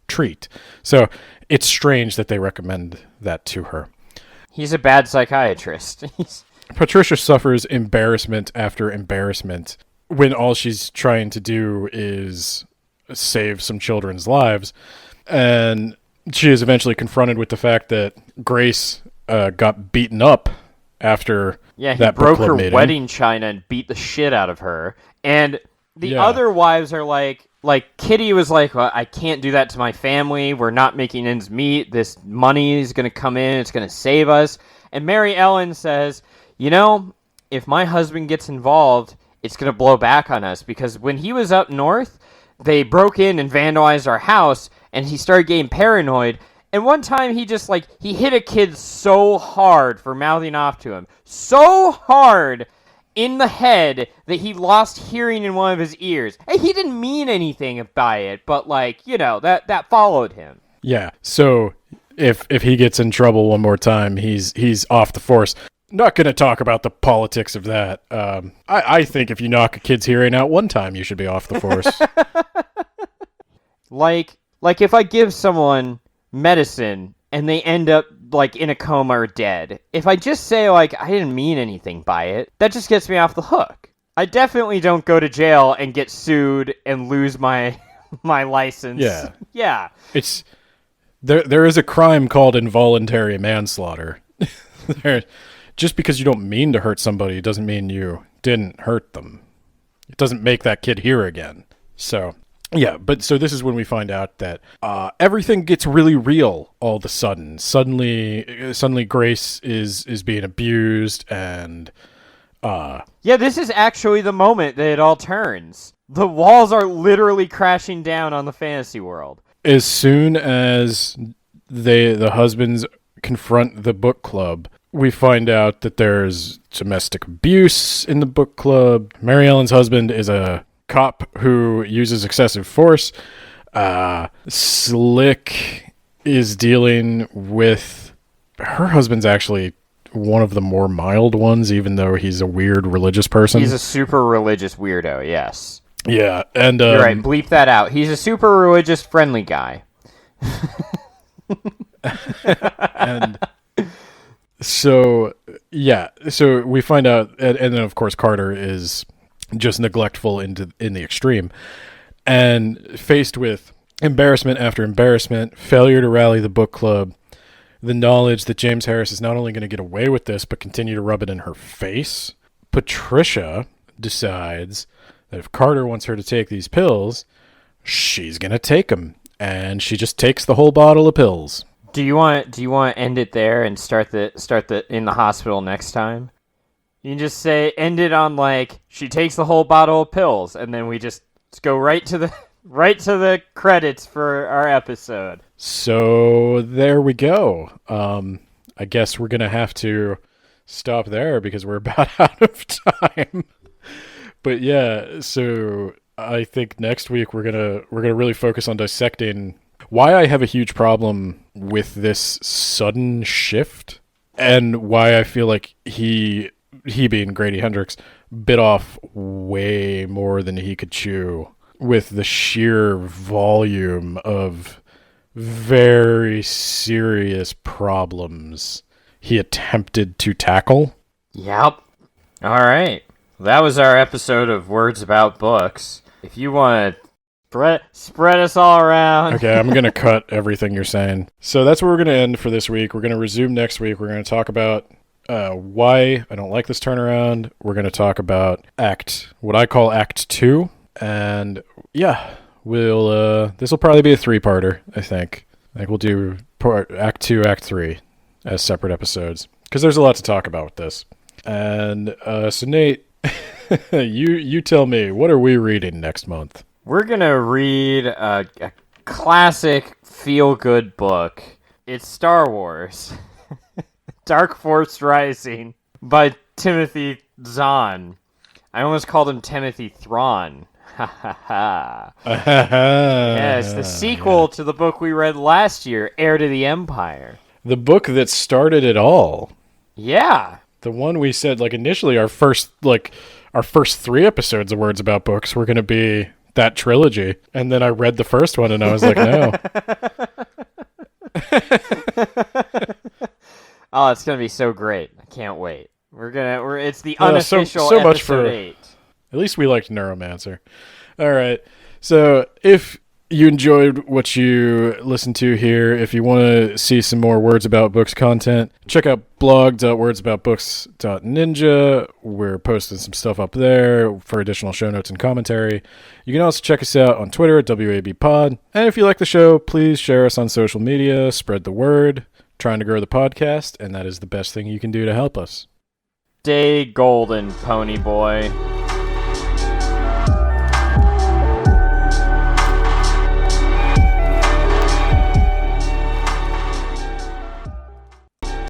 treat. So it's strange that they recommend that to her. He's a bad psychiatrist. Patricia suffers embarrassment after embarrassment when all she's trying to do is save some children's lives. And she is eventually confronted with the fact that Grace got beaten up after he that broke book club her meeting. wedding china and beat the shit out of her. And the other wives are like Kitty was like, well, I can't do that to my family. We're not making ends meet. This money is going to come in. It's going to save us. And Mary Ellen says, you know, if my husband gets involved, it's going to blow back on us, because when he was up north, they broke in and vandalized our house, and he started getting paranoid. And one time he just, like, he hit a kid so hard for mouthing off to him. So hard in the head that he lost hearing in one of his ears. And he didn't mean anything by it, but, like, you know, that followed him. Yeah, so if he gets in trouble one more time, he's off the force. Not going to talk about the politics of that. I think if you knock a kid's hearing out one time, you should be off the force. Like if I give someone medicine and they end up like in a coma or dead, if I just say like I didn't mean anything by it, that just gets me off the hook. I definitely don't go to jail and get sued and lose my license. Yeah. Yeah. It's there is a crime called involuntary manslaughter. Just because you don't mean to hurt somebody doesn't mean you didn't hurt them. It doesn't make that kid hear again. So, yeah, but so this is when we find out that everything gets really real all of a sudden. Suddenly Grace is being abused, and yeah, this is actually the moment that it all turns. The walls are literally crashing down on the fantasy world. As soon as the husbands confront the book club, we find out that there's domestic abuse in the book club. Mary Ellen's husband is a cop who uses excessive force. Slick is dealing with... Her husband's actually one of the more mild ones, even though he's a weird religious person. He's a super religious weirdo, yes. Yeah, and... You're right, bleep that out. He's a super religious friendly guy. And... So, yeah, so we find out, and then, of course, Carter is just neglectful in the extreme, and faced with embarrassment after embarrassment, failure to rally the book club, the knowledge that James Harris is not only going to get away with this, but continue to rub it in her face, Patricia decides that if Carter wants her to take these pills, she's going to take them, and she just takes the whole bottle of pills. Do you want to end it there and start the in the hospital next time? You can just say end it on like she takes the whole bottle of pills, and then we just go right to the credits for our episode. So there we go. I guess we're gonna have to stop there because we're about out of time. But yeah, so I think next week we're gonna really focus on dissecting why I have a huge problem with this sudden shift, and why I feel like he he being Grady Hendrix, bit off way more than he could chew with the sheer volume of very serious problems he attempted to tackle. Yep. All right. That was our episode of Words About Books. If you want to spread us all around. Okay, I'm going to cut everything you're saying. So that's where we're going to end for this week. We're going to resume next week. We're going to talk about why I don't like this turnaround. We're going to talk about what I call Act 2. And yeah, this will probably be a 3-parter, I think. I think we'll do Act 2, Act 3 as separate episodes. Because there's a lot to talk about with this. And so Nate, you tell me, what are we reading next month? We're going to read a classic feel-good book. It's Star Wars. Dark Force Rising by Timothy Zahn. I almost called him Timothy Thrawn. Ha ha ha. Yes, the sequel to the book we read last year, Heir to the Empire. The book that started it all. Yeah. The one we said, initially our first 3 episodes of Words About Books were going to be that trilogy. And then I read the first one and I was like, no. Oh, it's going to be so great. I can't wait. It's the unofficial so episode much for 8. At least we liked Neuromancer. All right. So if you enjoyed what you listened to here, if you want to see some more Words About Books content, check out blog.wordsaboutbooks.ninja. We're posting some stuff up there for additional show notes and commentary. You can also check us out on Twitter at WABpod. And if you like the show, please share us on social media, spread the word. Trying to grow the podcast, and that is the best thing you can do to help us. Stay golden, pony boy.